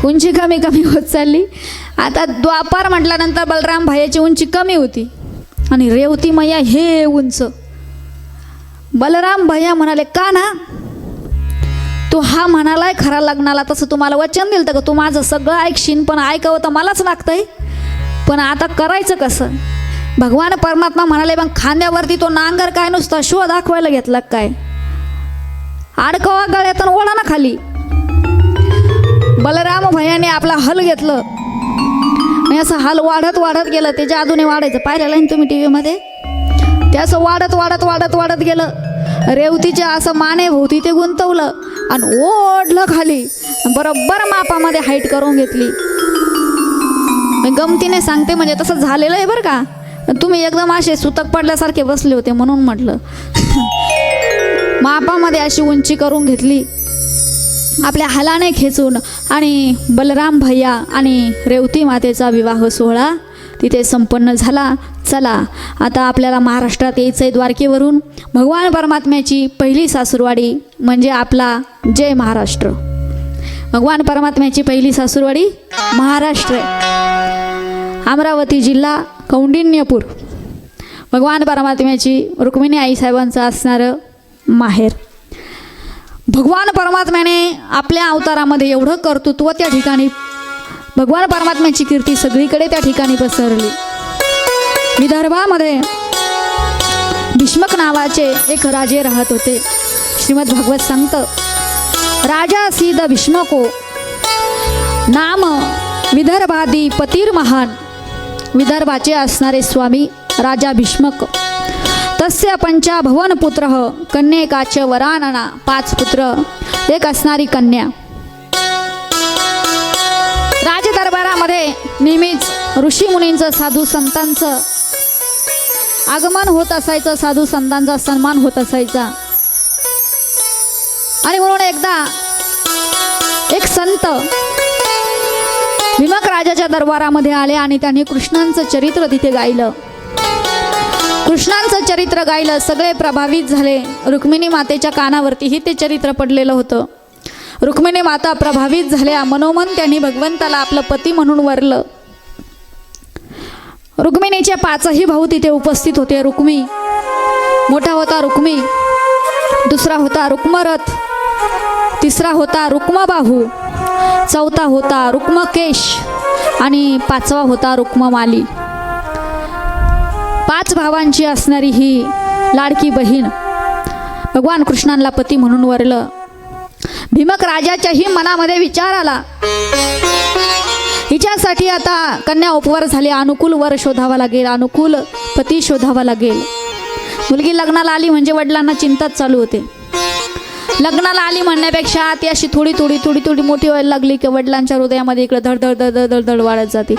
उंची कमी कमी होत चालली. आता द्वापार म्हटल्यानंतर बलराम भाईची उंची कमी होती आणि रेवती मैया हे उंच. बलराम भैया म्हणाले का ना तू हा म्हणालाय खरा लग्नाला तसं तुम्हाला वचन दिलं का तू माझं सगळं ऐकशील पण ऐकावं तर मलाच लागतंय. पण आता करायचं कसं? भगवान परमात्मा म्हणाले मग खांद्यावरती तो नांगर काय नुसता शो दाखवायला घेतला काय? अडकवा गळ्यातून ओढा ना खाली. बलराम भैयाने आपला हल घेतलं आणि असं हल वाढत वाढत गेलं. ते जादूने वाढायचं पाहिलेलं आहे तुम्ही टी व्हीमध्ये. ते असं वाढत वाढत वाढत वाढत गेलं. रेवतीच्या असं माने भोवती ते गुंतवलं आणि ओढलं खाली. बरोबर मापामध्ये हाईट करून घेतली. मी गमतीने सांगते म्हणजे तसं झालेलं आहे बरं का. तुम्ही एकदम असे सुतक पडल्यासारखे बसले होते म्हणून म्हटलं. मापामध्ये अशी उंची करून घेतली आपल्या हालाने खेचून. आणि बलराम भैया आणि रेवती मातेचा विवाह सोहळा तिथे संपन्न झाला. चला आता आपल्याला महाराष्ट्रात यायचं आहे. द्वारकेवरून भगवान परमात्म्याची पहिली सासूरवाडी म्हणजे आपला जय महाराष्ट्र. भगवान परमात्म्याची पहिली सासूरवाडी महाराष्ट्र आहे. अमरावती जिल्हा कौंडिण्यपूर भगवान परमात्म्याची रुक्मिणी आईसाहेबांचं असणारं माहेर. भगवान परमात्म्याने आपल्या अवतारामध्ये एवढं कर्तृत्व त्या ठिकाणी भगवान परमात्म्याची कीर्ती सगळीकडे त्या ठिकाणी पसरली. विदर्भामध्ये भीष्मक नावाचे एक राजे राहत होते. श्रीमद भागवत सांगतं राजा सीद भीष्मको नाम विदर्भादी पतीर महान. विदर्भाचे असणारे स्वामी राजा भीष्मक. तस्य पंचा भवन पुत्र कन्येकाच वरानना. 5 पुत्र एक असणारी कन्या. राजदरबारामध्ये नेहमीच ऋषीमुनींचं साधू संतांचं आगमन होत असायचं. साधू संतांचा सन्मान होत असायचा. आणि म्हणून एकदा एक संत भीमक राजाच्या दरबारामध्ये आले आणि त्यांनी कृष्णांचं चरित्र तिथे गायलं. कृष्णांचं चरित्र गायलं. सगळे प्रभावित झाले. रुक्मिणी मातेच्या कानावरतीही ते चरित्र पडलेलं होतं. रुक्मिणी माता प्रभावित झाल्या. मनोमन त्यांनी भगवंताला आपलं पती म्हणून वरलं. रुक्मिणीचे 5ही भाऊ तिथे उपस्थित होते. रुक्मी मोठा होता रुक्मी, दुसरा होता रुक्मरथ, तिसरा होता रुक्मबाहू, चौथा होता रुक्मकेश आणि 5वा होता रुक्ममाली. 5 भावांची असणारी ही लाडकी बहीण भगवान कृष्णांना पती म्हणून वरलं. भीमक राजाच्याही मनामध्ये विचार आला, हिच्यासाठी आता कन्या उपवर झाली, अनुकूल वर शोधावा लागेल, अनुकूल पती शोधावा लागेल. मुलगी लग्नाला आली म्हणजे वडिलांना चिंताच चालू होते. लग्नाला आली म्हणण्यापेक्षा ती अशी थोडी थोडी मोठी व्हायला लागली की वडिलांच्या हृदयामध्ये इकडे धड वाढत जाते.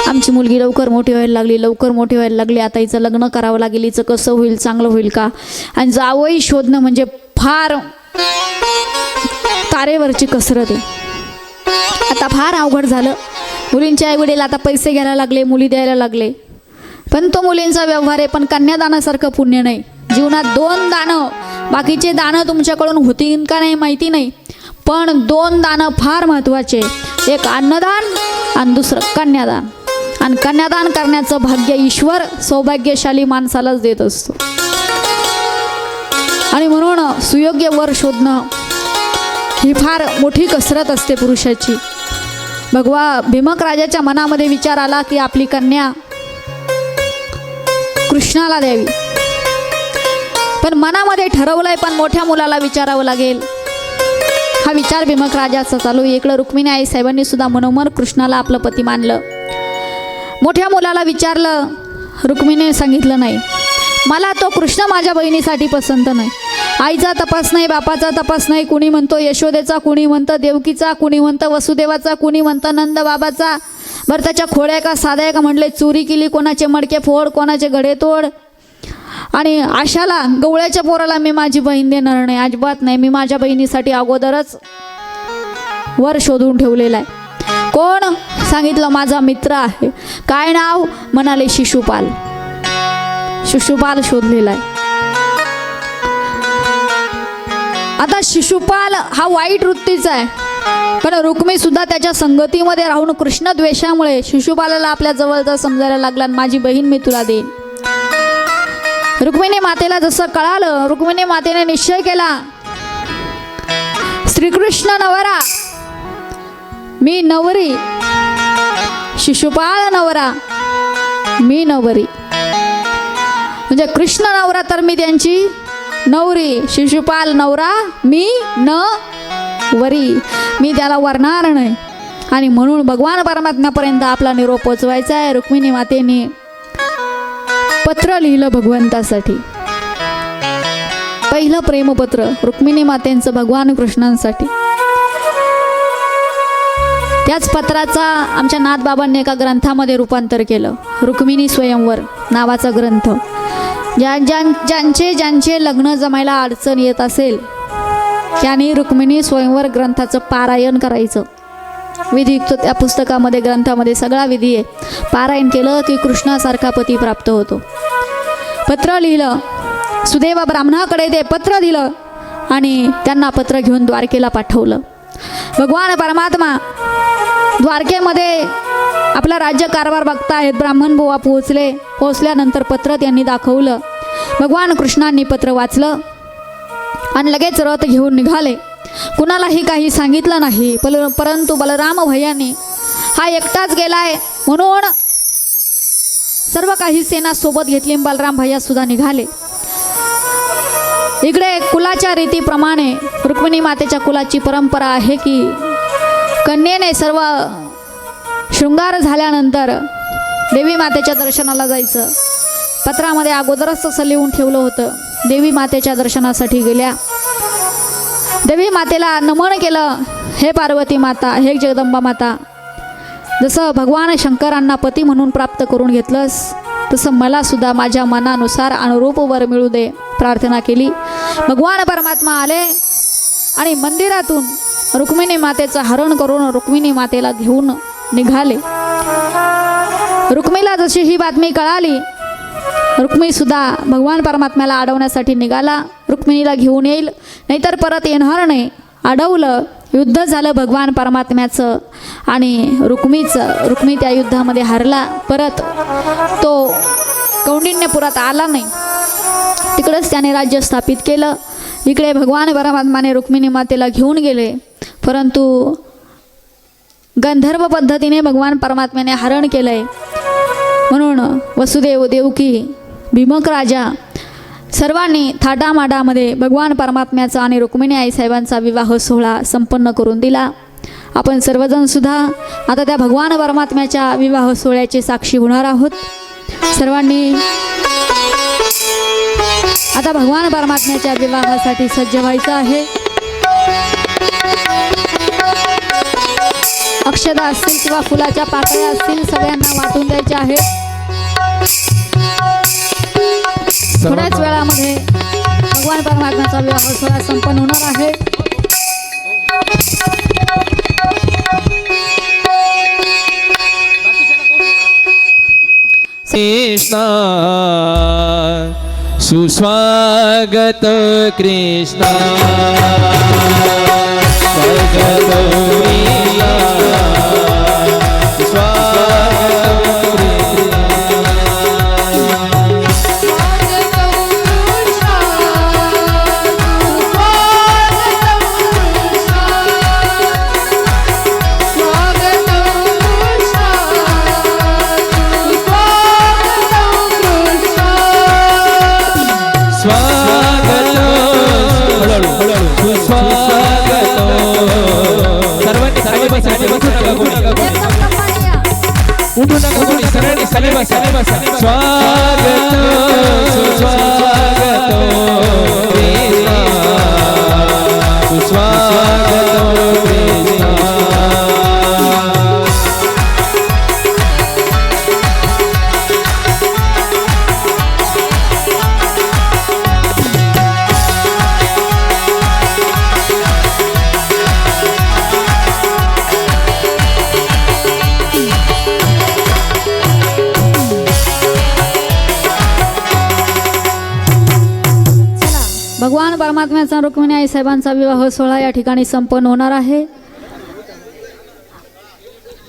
आमची मुलगी लवकर मोठी व्हायला लागली, आता हिचं लग्न करावं लागेल, हिचं कसं होईल, चांगलं होईल का. आणि जावई शोधणं म्हणजे फार तारेवरची कसरत आहे. आता फार अवघड झालं. मुलींचे आईवडील आता पैसे घ्यायला लागले, मुली द्यायला लागले, पण तो मुलींचा व्यवहार आहे. पण कन्यादानासारखं पुण्य नाही. जीवनात 2 दानं, बाकीचे दानं तुमच्याकडून होतील का नाही माहिती नाही, पण 2 दानं फार महत्त्वाचे. एक अन्नदान आणि दुसरं कन्यादान. आणि कन्यादान करण्याचं भाग्य ईश्वर सौभाग्यशाली माणसालाच देत असतो. आणि म्हणून सुयोग्य वर शोधणं ही फार मोठी कसरत असते पुरुषाची. भीमक राजाच्या मनामध्ये विचार आला की आपली कन्या कृष्णाला द्यावी. पण मनामध्ये ठरवलंय, पण मोठ्या मुलाला विचारावं लागेल. हा विचार भीमक राजाचा चालू. इकडं रुक्मिणी आई साहेबांनी सुद्धा मनोमन कृष्णाला आपलं पती मानलं. मोठ्या मुलाला विचारलं, रुक्मिणीने सांगितलं नाही, मला तो कृष्ण माझ्या बहिणीसाठी पसंत नाही. आईचा तपास नाही, बापाचा तपास नाही. कुणी म्हणतो यशोदेचा, कुणी म्हणतं देवकीचा, कुणी म्हणतं वसुदेवाचा, कुणी म्हणतं नंद बाबाचा. बरं त्याच्या खोड्या का साध्या का म्हटले, चोरी केली, कोणाचे मडके फोड, कोणाचे घडे तोड. आणि अशाला गवळ्याच्या पोराला मी माझी बहीण देणार नाही, अजिबात नाही. मी माझ्या बहिणीसाठी अगोदरच वर शोधून ठेवलेला आहे. कोण? सांगितलं माझा मित्र आहे. काय नाव? म्हणाले शिशुपाल. शिशुपाल शोधलेला आहे. आता शिशुपाल हा वाईट वृत्तीचा आहे, पण रुक्मी सुद्धा त्याच्या संगतीमध्ये राहून कृष्ण द्वेषामुळे शिशुपालाला आपल्या जवळचा समजायला लागला. माझी बहीण मी तुला देईन. रुक्मिणी मातेला जसं कळालं, रुक्मिणी मातेने निश्चय केला, श्रीकृष्ण नवरा मी नवरी, शिशुपाल नवरा मी नवरी. म्हणजे कृष्ण नवरा तर मी त्यांची नवरी, शिशुपाल नवरा मी नवरी. मी त्याला वरणार नाही. आणि म्हणून भगवान परमात्म्यापर्यंत आपला निरोप पोचवायचा आहे. रुक्मिणी मातेने पत्र लिहिलं भगवंतासाठी. पहिलं प्रेमपत्र रुक्मिणी मातेंचं भगवान कृष्णांसाठी. त्याच पत्राचा आमच्या नाथबाबांनी एका ग्रंथामध्ये रूपांतर केलं. रुक्मिणी स्वयंवर नावाचा ग्रंथ. ज्यांचे लग्न जमायला अडचण येत असेल त्यांनी रुक्मिणी स्वयंवर ग्रंथाचं पारायण करायचं. विधियुक्त त्या पुस्तकामध्ये ग्रंथामध्ये सगळा विधी आहे. पारायण केलं की कृष्णासारखा पती प्राप्त होतो. पत्र लिहिलं, सुदैव ब्राह्मणाकडे ते पत्र दिलं आणि त्यांना पत्र घेऊन द्वारकेला पाठवलं. भगवान परमात्मा द्वारकेमध्ये आपला राज्य कारभार बघतायत. ब्राह्मण बुवा पोहोचल्यानंतर पत्र त्यांनी दाखवलं. भगवान कृष्णांनी पत्र वाचलं आणि लगेच रथ घेऊन निघाले. कुणालाही काही सांगितलं नाही. परंतु बलराम भैयाने हा एकटाच गेलाय म्हणून सर्व काही सेना सोबत घेतली. बलराम भैया सुद्धा निघाले. इकडे कुलाच्या रीतीप्रमाणे रुक्मिणी मातेच्या कुलाची परंपरा आहे की कन्येने सर्व शृंगार झाल्यानंतर देवी मातेच्या दर्शनाला जायचं. पत्रामध्ये अगोदरच तसं लिहून ठेवलं होतं. देवी मातेच्या दर्शनासाठी गेल्या. देवी मातेला नमन केलं, हे पार्वती माता, हे जगदंबा माता, जसं भगवान शंकरांना पती म्हणून प्राप्त करून घेतलंस तसं मला सुद्धा माझ्या मनानुसार अनुरूप वर मिळू दे प्रार्थना केली. भगवान परमात्मा आले आणि मंदिरातून रुक्मिणी मातेचं हरण करून रुक्मिणी मातेला घेऊन निघाले. रुक्मीला जशी ही बातमी कळाली, रुक्मी सुद्धा भगवान परमात्म्याला अडवण्यासाठी निघाला. रुक्मिणीला घेऊन येईल नाहीतर परत येणार नाही. अडवलं युद्ध झालं भगवान परमात्म्याचं आणि रुक्मी त्या युद्धामध्ये हारला. परत तो कौंडिण्यपुरात आला नाही, तिकडंच त्याने राज्य स्थापित केलं. इकडे भगवान परमात्माने रुक्मिणी मातेला घेऊन गेले, परंतु गंधर्व पद्धतीने भगवान परमात्म्याने हरण केलं आहे. म्हणून वसुदेव, देवकी, भीमक राजा सर्वांनी थाटामाटामध्ये भगवान परमात्म्याचा आणि रुक्मिणी आईसाहेबांचा विवाह सोहळा संपन्न करून दिला. आपण सर्वजणसुद्धा आता त्या भगवान परमात्म्याच्या विवाह सोहळ्याचे साक्षी होणार आहोत. सर्वांनी आता भगवान परमात्म्याच्या विवाहासाठी सज्ज व्हायचं आहे. अक्षता असतील किंवा फुलाच्या पाकळ्या असतील सगळ्यांना वाटून द्यायच्या आहेत. थोड्याच वेळामध्ये भगवान परमात्म्याचा विवाह सोहळा संपन्न होणार आहे. कृष्णा सुस्वागत कृष्णा स्वागत लीला स्वागत सुस्वागत कृष्णा सुस्वागत कृष्णा भगवान परमात्म्याचा रुक्मिणी आईसाहेबांचा विवाह सोहळा या ठिकाणी संपन्न होणार आहे.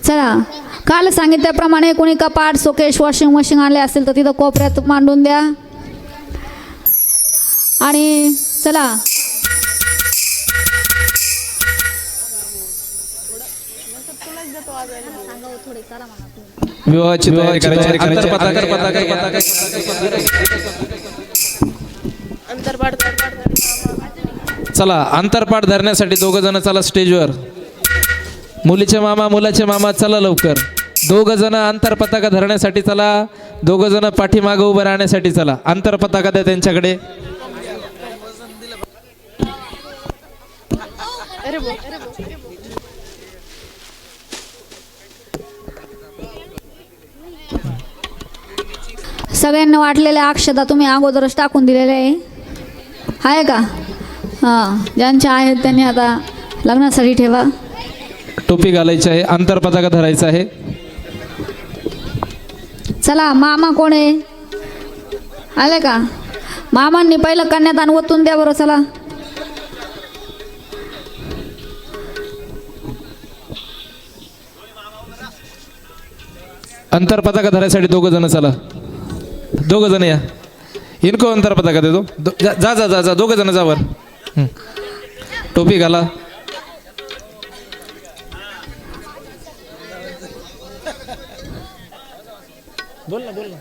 चला, काल सांगितल्याप्रमाणे कोणी कपाट, शोकेश, वॉशिंग मशीन आणले असेल तर तिथं कोपऱ्यात मांडून द्या. आणि चला विवाहाची तयारी करायची. चला, अंतरपाठ धरण्यासाठी दोघ जण चला स्टेजवर. मुलीचे मामा, मुलाचे मामा, चला लवकर. दोघ जण अंतरपताका धरण्यासाठी चला. दोघ जण पाठीमागे उभं राहण्यासाठी चला. अंतरपताका द्या त्यांच्याकडे. सगळ्यांना वाटलेल्या अक्षता तुम्ही अगोदरच टाकून दिलेले आहे का? हां, ज्यांच्या आहेत त्यांनी आता लग्नासाठी ठेवा. टोपी घालायची आहे, अंतरपताका धरायचा आहे. चला, मामा कोण आहे? आले का? मामांनी पहिलं कन्यादान ओतून द्या बरं. चला, अंतरपताका धरायसाठी दोघ जण चला. दोघ जण या. इनको अंतरपताका देतो. जा जा जा जा दोघ जण जावर. टोपी घाला. बोल ना बोल ना.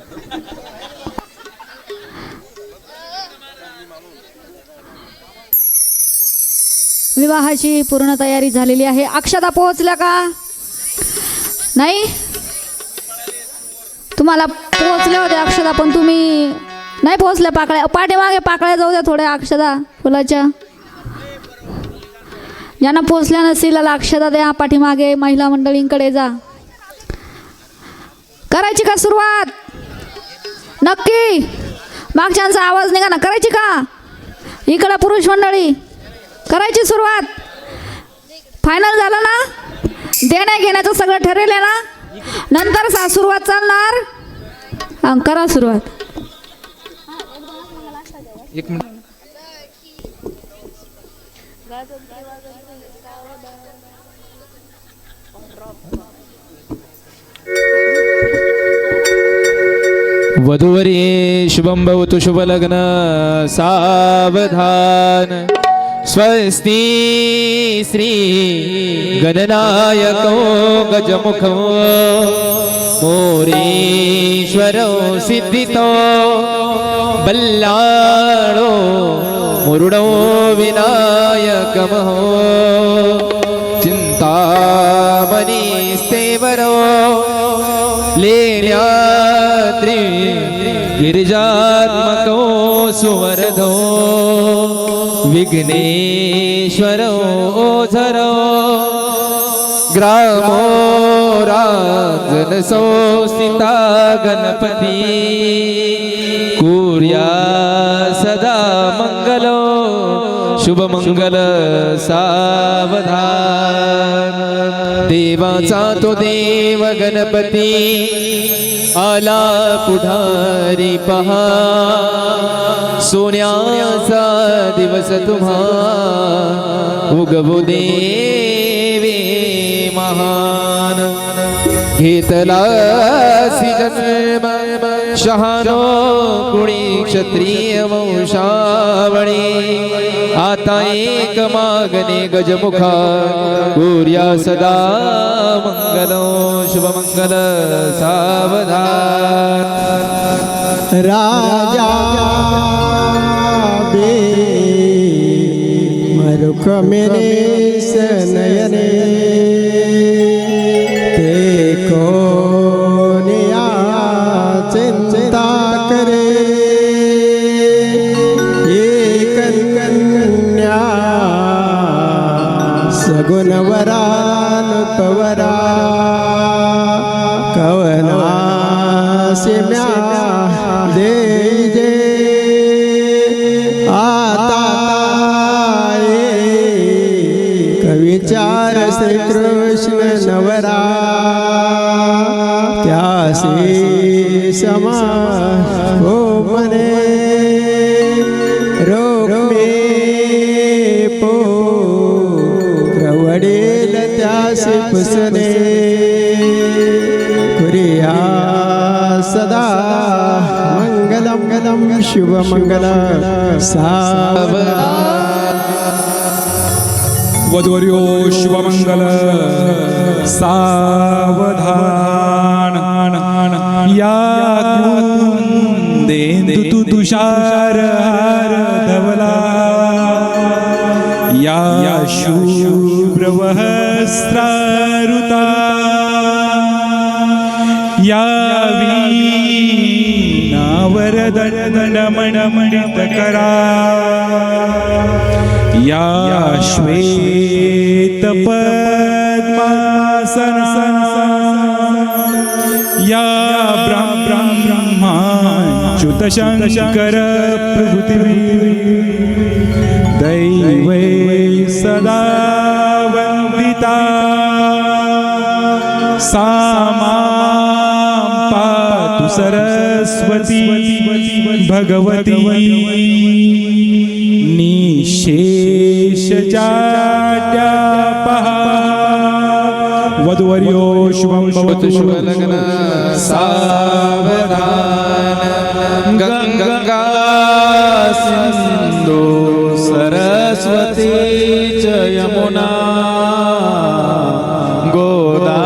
विवाहाची पूर्ण तयारी झालेली आहे. अक्षता पोहोचल्या का? नाही, तुम्हाला पोहोचल्या होत्या अक्षता, पण तुम्ही नाही पोहोचल्या. पाकळ्या पाठीमागे पाकळ्या जाऊ द्या थोड्या अक्षता फुलाच्या. ज्यांना पोहोचल्या नसतील त्याला अक्षता द्या. पाठीमागे महिला मंडळींकडे जा. करायची का सुरुवात? नक्की मागच्यांचा आवाज निघा ना. करायची का? इकडं पुरुष मंडळी, करायची सुरुवात? फायनल झालं ना? देण्या घेण्याचं सगळं ठरेल आहे ना? नंतर सुरुवात चालणार. करा सुरुवात. एक मिनिट. वधूवरी शुभं भवतु शुभ लग्न सावधान स्वस्ति श्री गणनायको गजमुखो मोरेश्वरो सिद्धितो बल्लाळो मुरुडो विनायकमहो चिंतामणिस्तेवरो लेल्याद्रि गिरिजात्मको सुवरधो विघ्नेश्वरो ओझरो ग्रामो राजनसो सीता गणपती कुर्या सदा मंगलो शुभ मंगल सावधान देवाचा तो देव गणपती आला पुढारी पहा सोन्याचा दिवस तुम्हा उगवू देवे महान घेतला जन्म शहानो कुणी क्षत्रिय वंशावळी आता एक मागणे गजमुखा कुर्या सदा मंगलो शुभ मंगल सावधान राजा बे मरुख मेरे सनयने देखो निया चिंता करे ये कन्या सगुन वरान पवरा कवना सिम्या दे जे आता कविचार श्री कृष्ण नवरा त्यासी समा हो मने रोग में पो प्रवडेल त्यासी पुसने कुरिया सदा मंगलम गलम शुभ मंगल वधूवर्यो शुभमंगल सावधान या कुंदेंदु तुषार हार धवला या शुभ्रवस्त्रारुता या वीणावरदण्डमणमणित करा या श्वेत पद्मासन या ब्रह्माच्युत शंकर प्रभृति दैवै सदा वंदिता सा मां पातु सरस्वती भगवती निशेष जाड्यापहा वधूवर्यो शुभं भवतु शुभ लग्न सावधान गंगा सिंधु सरस्वती च यमुना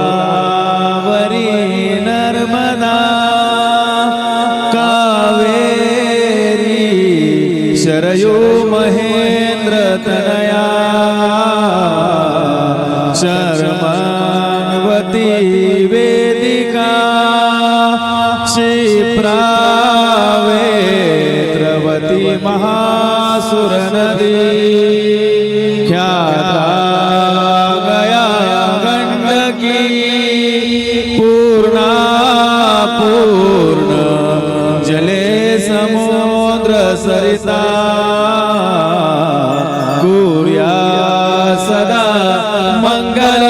गोदावरी नर्मदा कावेरी शरयो महेंद्र तनया शर्मान्वती वेदिका क्षिप्रावेत्रवती महासुर नदी ख्याता गया गंडकी पूर्णा पूर्ण जले समुद्र सरिता कुर्या सदा मंगल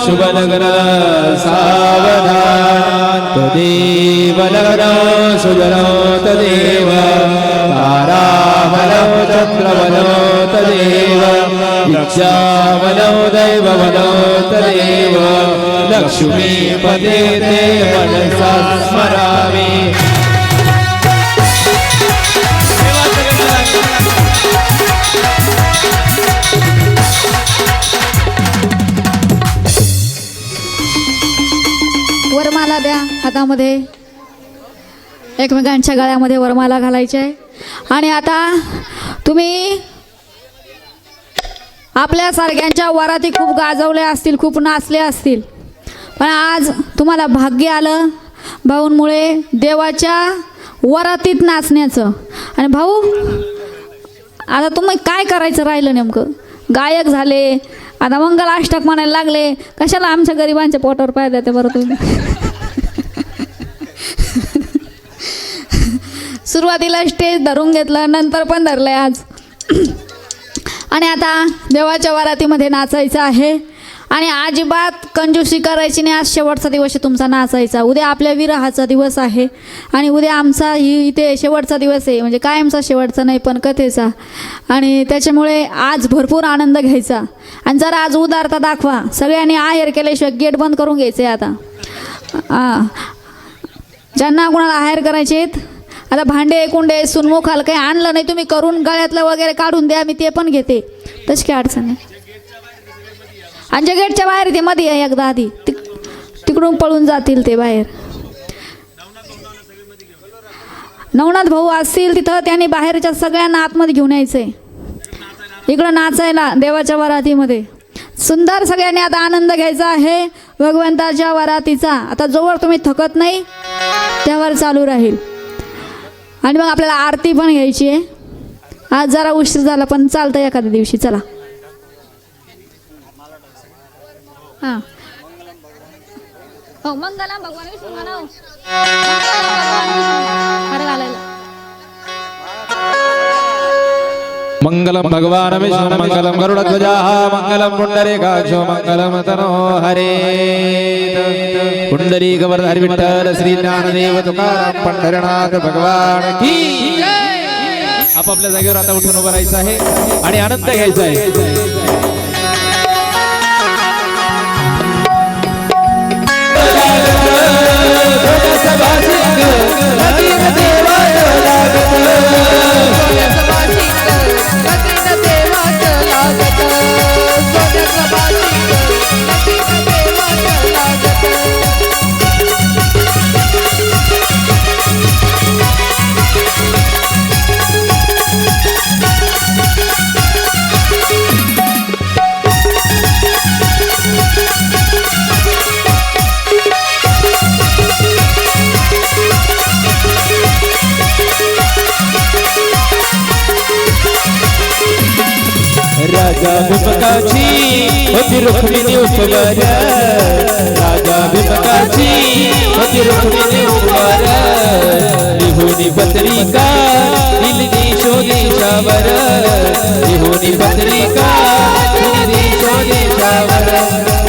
शुभ लग्न सावधान तदेव लग्न सुजनो तदेव ताराबलो चन्द्रबलो तदेव विद्याबलो दैवबलो तदेव लक्ष्मीपते ते मनसा स्मरावे. वरमाला द्या हातामध्ये, एकमेकांच्या गळ्यामध्ये वरमाला घालायची आहे. आणि आता तुम्ही आपल्यासारख्यांच्या वराती खूप गाजवल्या असतील, खूप नाचल्या असतील, पण आज तुम्हाला भाग्य आलं भाऊंमुळे देवाच्या वरातीत नाचण्याचं. आणि भाऊ आता तुम्ही काय करायचं राहिलं नेमकं? गायक झाले, आता मंगलाष्टक म्हणायला लागले, कशाला आमच्या गरिबांच्या पोटावर पाय देते बरं तुम्ही? सुरुवातीला स्टेज धरून घेतलं, नंतर पण धरलंय आज. आणि आता देवाच्या वरातीमध्ये नाचायचं आहे. आणि अजिबात कंजूसी करायची नाही. आज शेवटचा दिवस आहे तुमचा नाचायचा. उद्या आपल्या विरहाचा दिवस आहे आणि उद्या आमचा इथे शेवटचा दिवस आहे, म्हणजे कायमचा शेवटचा नाही पण कथेचा. आणि त्याच्यामुळे आज भरपूर आनंद घ्यायचा. आणि जरा आज उदारता दाखवा. सगळ्यांनी आहेर केल्याशिवाय गेट बंद करून घ्यायचे आता. ज्यांना कोणाला आहेर करायचे आहेत, आता भांडे कुंडे सुनमुखाला काही आणलं नाही तुम्ही करून, गळ्यातलं वगैरे काढून द्या, मी ते पण घेते, तशी काही अडचण नाही. आणि जे गेटच्या बाहेर ते मध्ये आहे एकदा आधी, तिकडून पळून जातील ते बाहेर. नवनाथ भाऊ असतील तिथं, त्यांनी बाहेरच्या सगळ्यांना आतमध्ये घेऊन यायचंय इकडं नाचायला देवाच्या वरातीमध्ये. सुंदर सगळ्यांनी आता आनंद घ्यायचा आहे भगवंताच्या वरातीचा. आता जोवर तुम्ही थकत नाही त्यावर चालू राहील. आणि मग आपल्याला आरती पण घ्यायची आहे. आज जरा उशीर झाला पण चालतं एखाद्या दिवशी. चला हां, हो मंगलम भगवान विष्णू म्हणाव. हार घालायला मंगलम भगवान विष्णु मंगलम गरुडध्वजा मंगलम पुंडरीकाक्ष मंगलम तनो हरे. पुंडरीक वरदारी विठ्ठल श्री ज्ञानदेव तुकाराम पंढरीनाथ भगवान की. आपापल्या जागेवर आता उठून उभं राहायचं आहे आणि आनंद घ्यायचा आहे. राजा भीमकाची होती रुक्मिणी उपवर. राजा भीमकाची होती रुक्मिणी उपवर. लिहुनी पत्रिका दिली देशोदेशावर. लिहुनी पत्रिका दिली देशोदेशावर.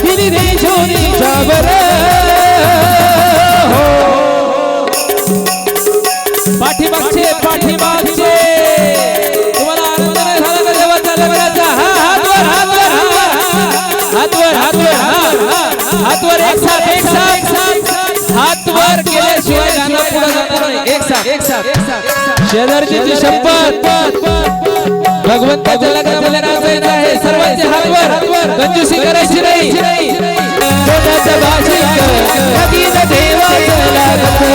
दिली देशोदेशावर. पाठीमागचे पाठीमागचे तुम्हाला आनंद नाही झाला का देवाचा लग्नाचा? हातवर एक साथ हातवर केल्याशिवाय गाणं पुढे जाणार नाही. एक साथ शेजारची शपथ. भगवंताच्या लग्नामध्ये नाचायचं आहे. सर्वांचे हातवर, कंजूसी करायची नाही. सोन्याचं भाषिक लगीन देवाचं लागतं.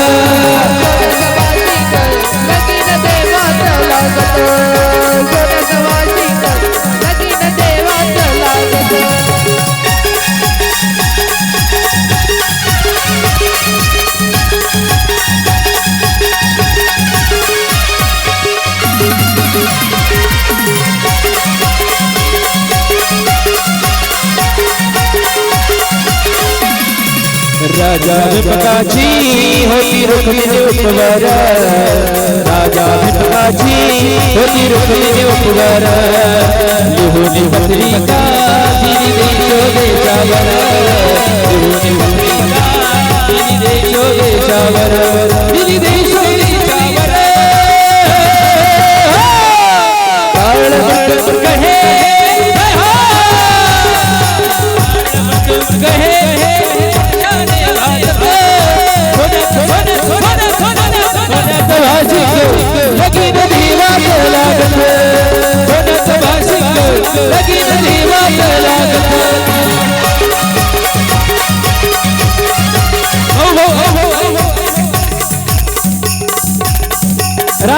राजा भीमकाची होती रुक्मिणी उपवर. राजा भीमकाची होती रुक्मिणी उपवर. लिहुनी पत्रिका दिली देशोदेशावर. लिहुनी पत्रिका दिली देशोदेशावर. दिली देशोदेशावर. कहे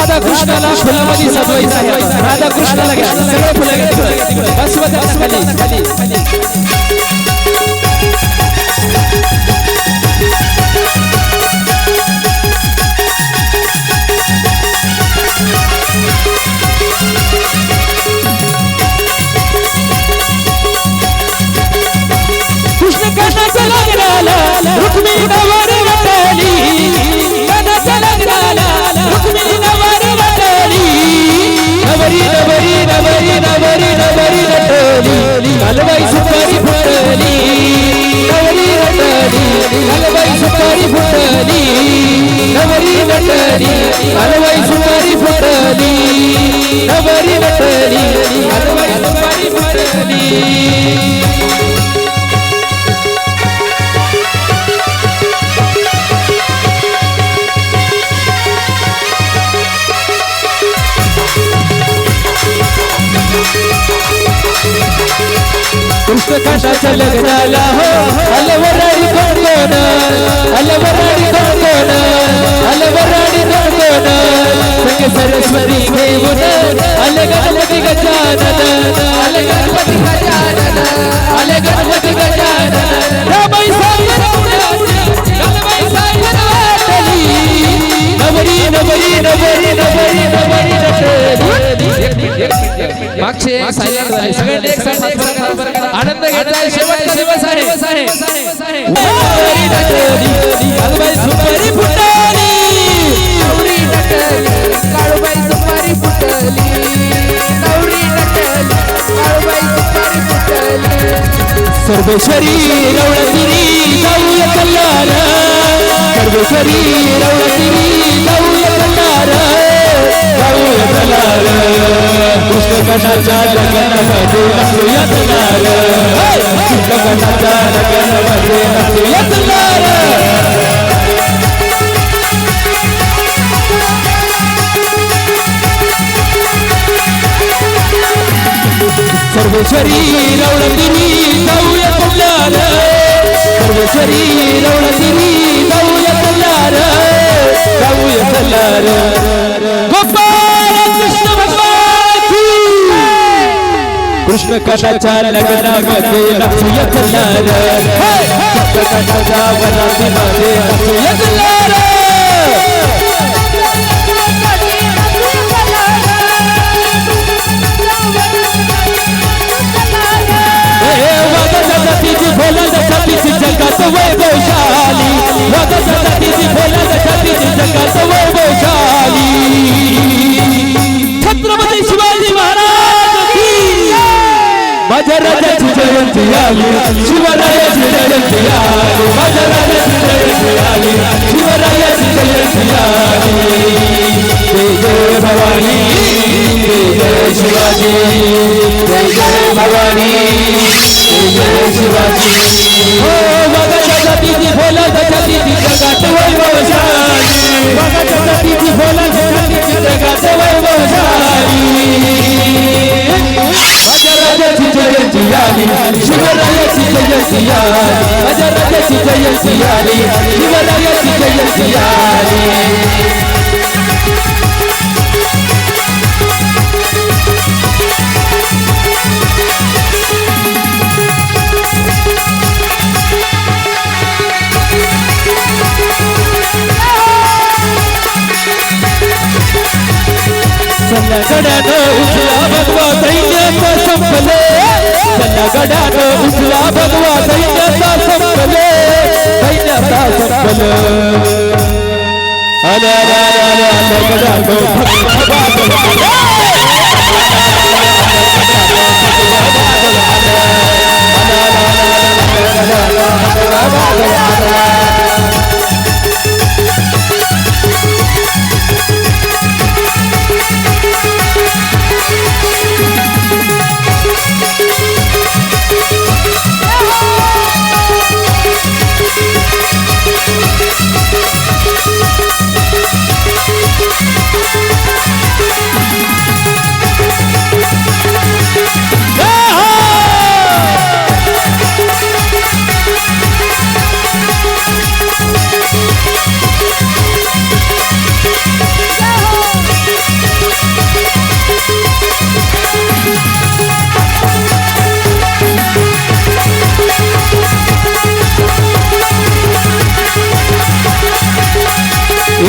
राधा कृष्णाला फुलामध्ये सजवायचं आहे राधा कृष्णाला घ्या सगळे फुलं घ्या बसवा त्यांना खाली कृष्ण कशाचा लग्नाला रुक्मिणी नवरी नटली कशाचा लग्नाला रुक्मिणी नवरी नटली नवरी नवरी नवरी नवरी नवरी नटली कालबाई सुपारी फुटली नवरी नटली कालबाई सुपारी फुटली नवरी नटली कालबाई सुपारी फुटली नवरी नटली कालबाई सुपारी फुटली कृष्ण कशाच्या लग्नाला हो अलवराडी कोण अलवराडी कोण अलवराडी कोण संग सरस्वती घेऊन आले गणपती गजानन आले गणपती गजानन आले गणपती गजानन रामाई रामाई वाटली नवरी नवरी नवरी नवरी नवरी नटली मागचे सायलेंट झाले सगळे एक साथ आनंद घेताय शेवटचा दिवस आहे नवरी नटली काळूबाई सुपारी फुटली नवरी नटली काळूबाई सुपारी फुटली नवरी नटली काळूबाई सुपारी फुटली सर्वेश्वरी रवळगिरी जाऊया कल्लार सर्वेश्वरी रवळगिरी जाऊया कल्लार जाऊया कल्लार कृष्ण कशाच्या लग्नामध्ये नाचूया कल्लार कृष्ण कशाच्या लग्नामध्ये नाचूया कल्लार सर्वेश्वरी रवळगिरी जाऊया कल्लार सर्वेश्वरी रवळगिरी जाऊया कल्लार जाऊया कल्लार गोपाळ कृष्ण भगवान की कृष्ण कशाच्या लग्नामध्ये नाचूया कल्लार कृष्ण कशाच्या वनामध्ये नाचूया कल्लार छातीची जगात वैभवशाली वाघाच्या छातीची भोलाच्या छातीची जगात वैभवशाली छत्रपती शिवाजी महाराज की माझ्या राजाची जयंती आली शिवरायाची जयंती आली माझ्या राजाची जयंती आली शिवरायाची जयंती आली जय जय भवानी जय जय शिवाजी जय जय भवानी जय शिवाजी हो वाघाच्या छातीची भोलाच्या छातीची जगात वैभवशाली वाघाच्या छातीची भोलाच्या छातीची जगात वैभवशाली माझ्या राजाची जयंती आली शिवरायाची जयंती आली माझ्या राजाची जयंती आली शिवरायाची जयंती आली गडानं उठला भगवा सैन्याचा संपले गडानं उठला भगवा सैन्याचा संपले सैन्याचा संपले आला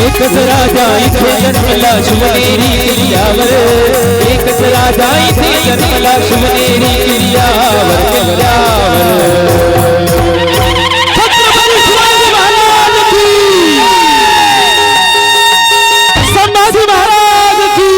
एकच राजा इथे जन्मला शिवनेरी किल्ल्यावर एकच राजा इथे जन्मला शिवनेरी किल्ल्यावर छत्रपती शिवाजी महाराज की संभाजी महाराज की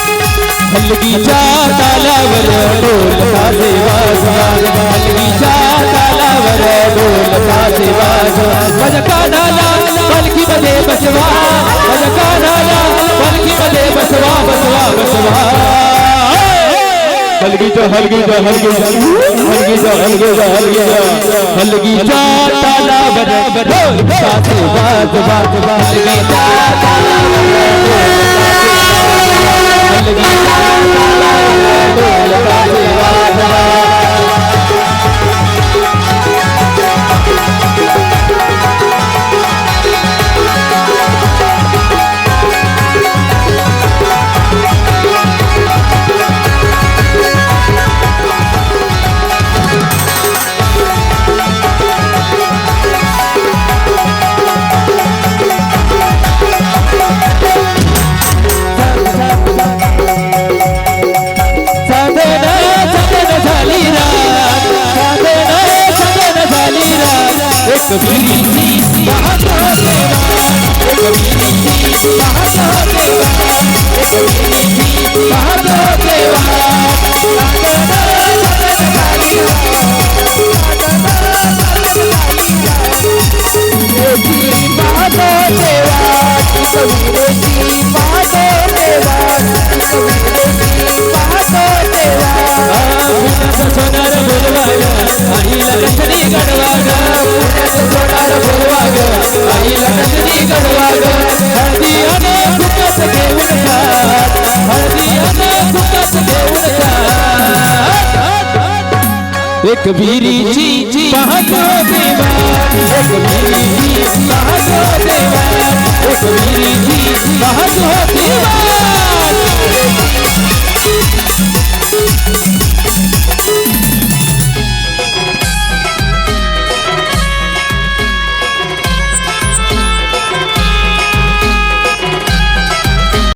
हलगीच्या तालावर ढोल ताजे वाजवा हलगीच्या तालावर ढोल ताजे वाजवा माझ्या कानाला पालखीमध्ये बसवा माझ्या कानाला पालखीमध्ये बसवा बसवा बसवा हलगीच्या हलगीच्या हलगीच्या हलगीच्या हलगीच्या हलगीच्या हलगीच्या तालावर ढोल ताजे वाजवा हलगीच्या एक वीरीची पाहतो देवा एक वीरीची पाहतो देवा एक वीरीची पाहतो देवा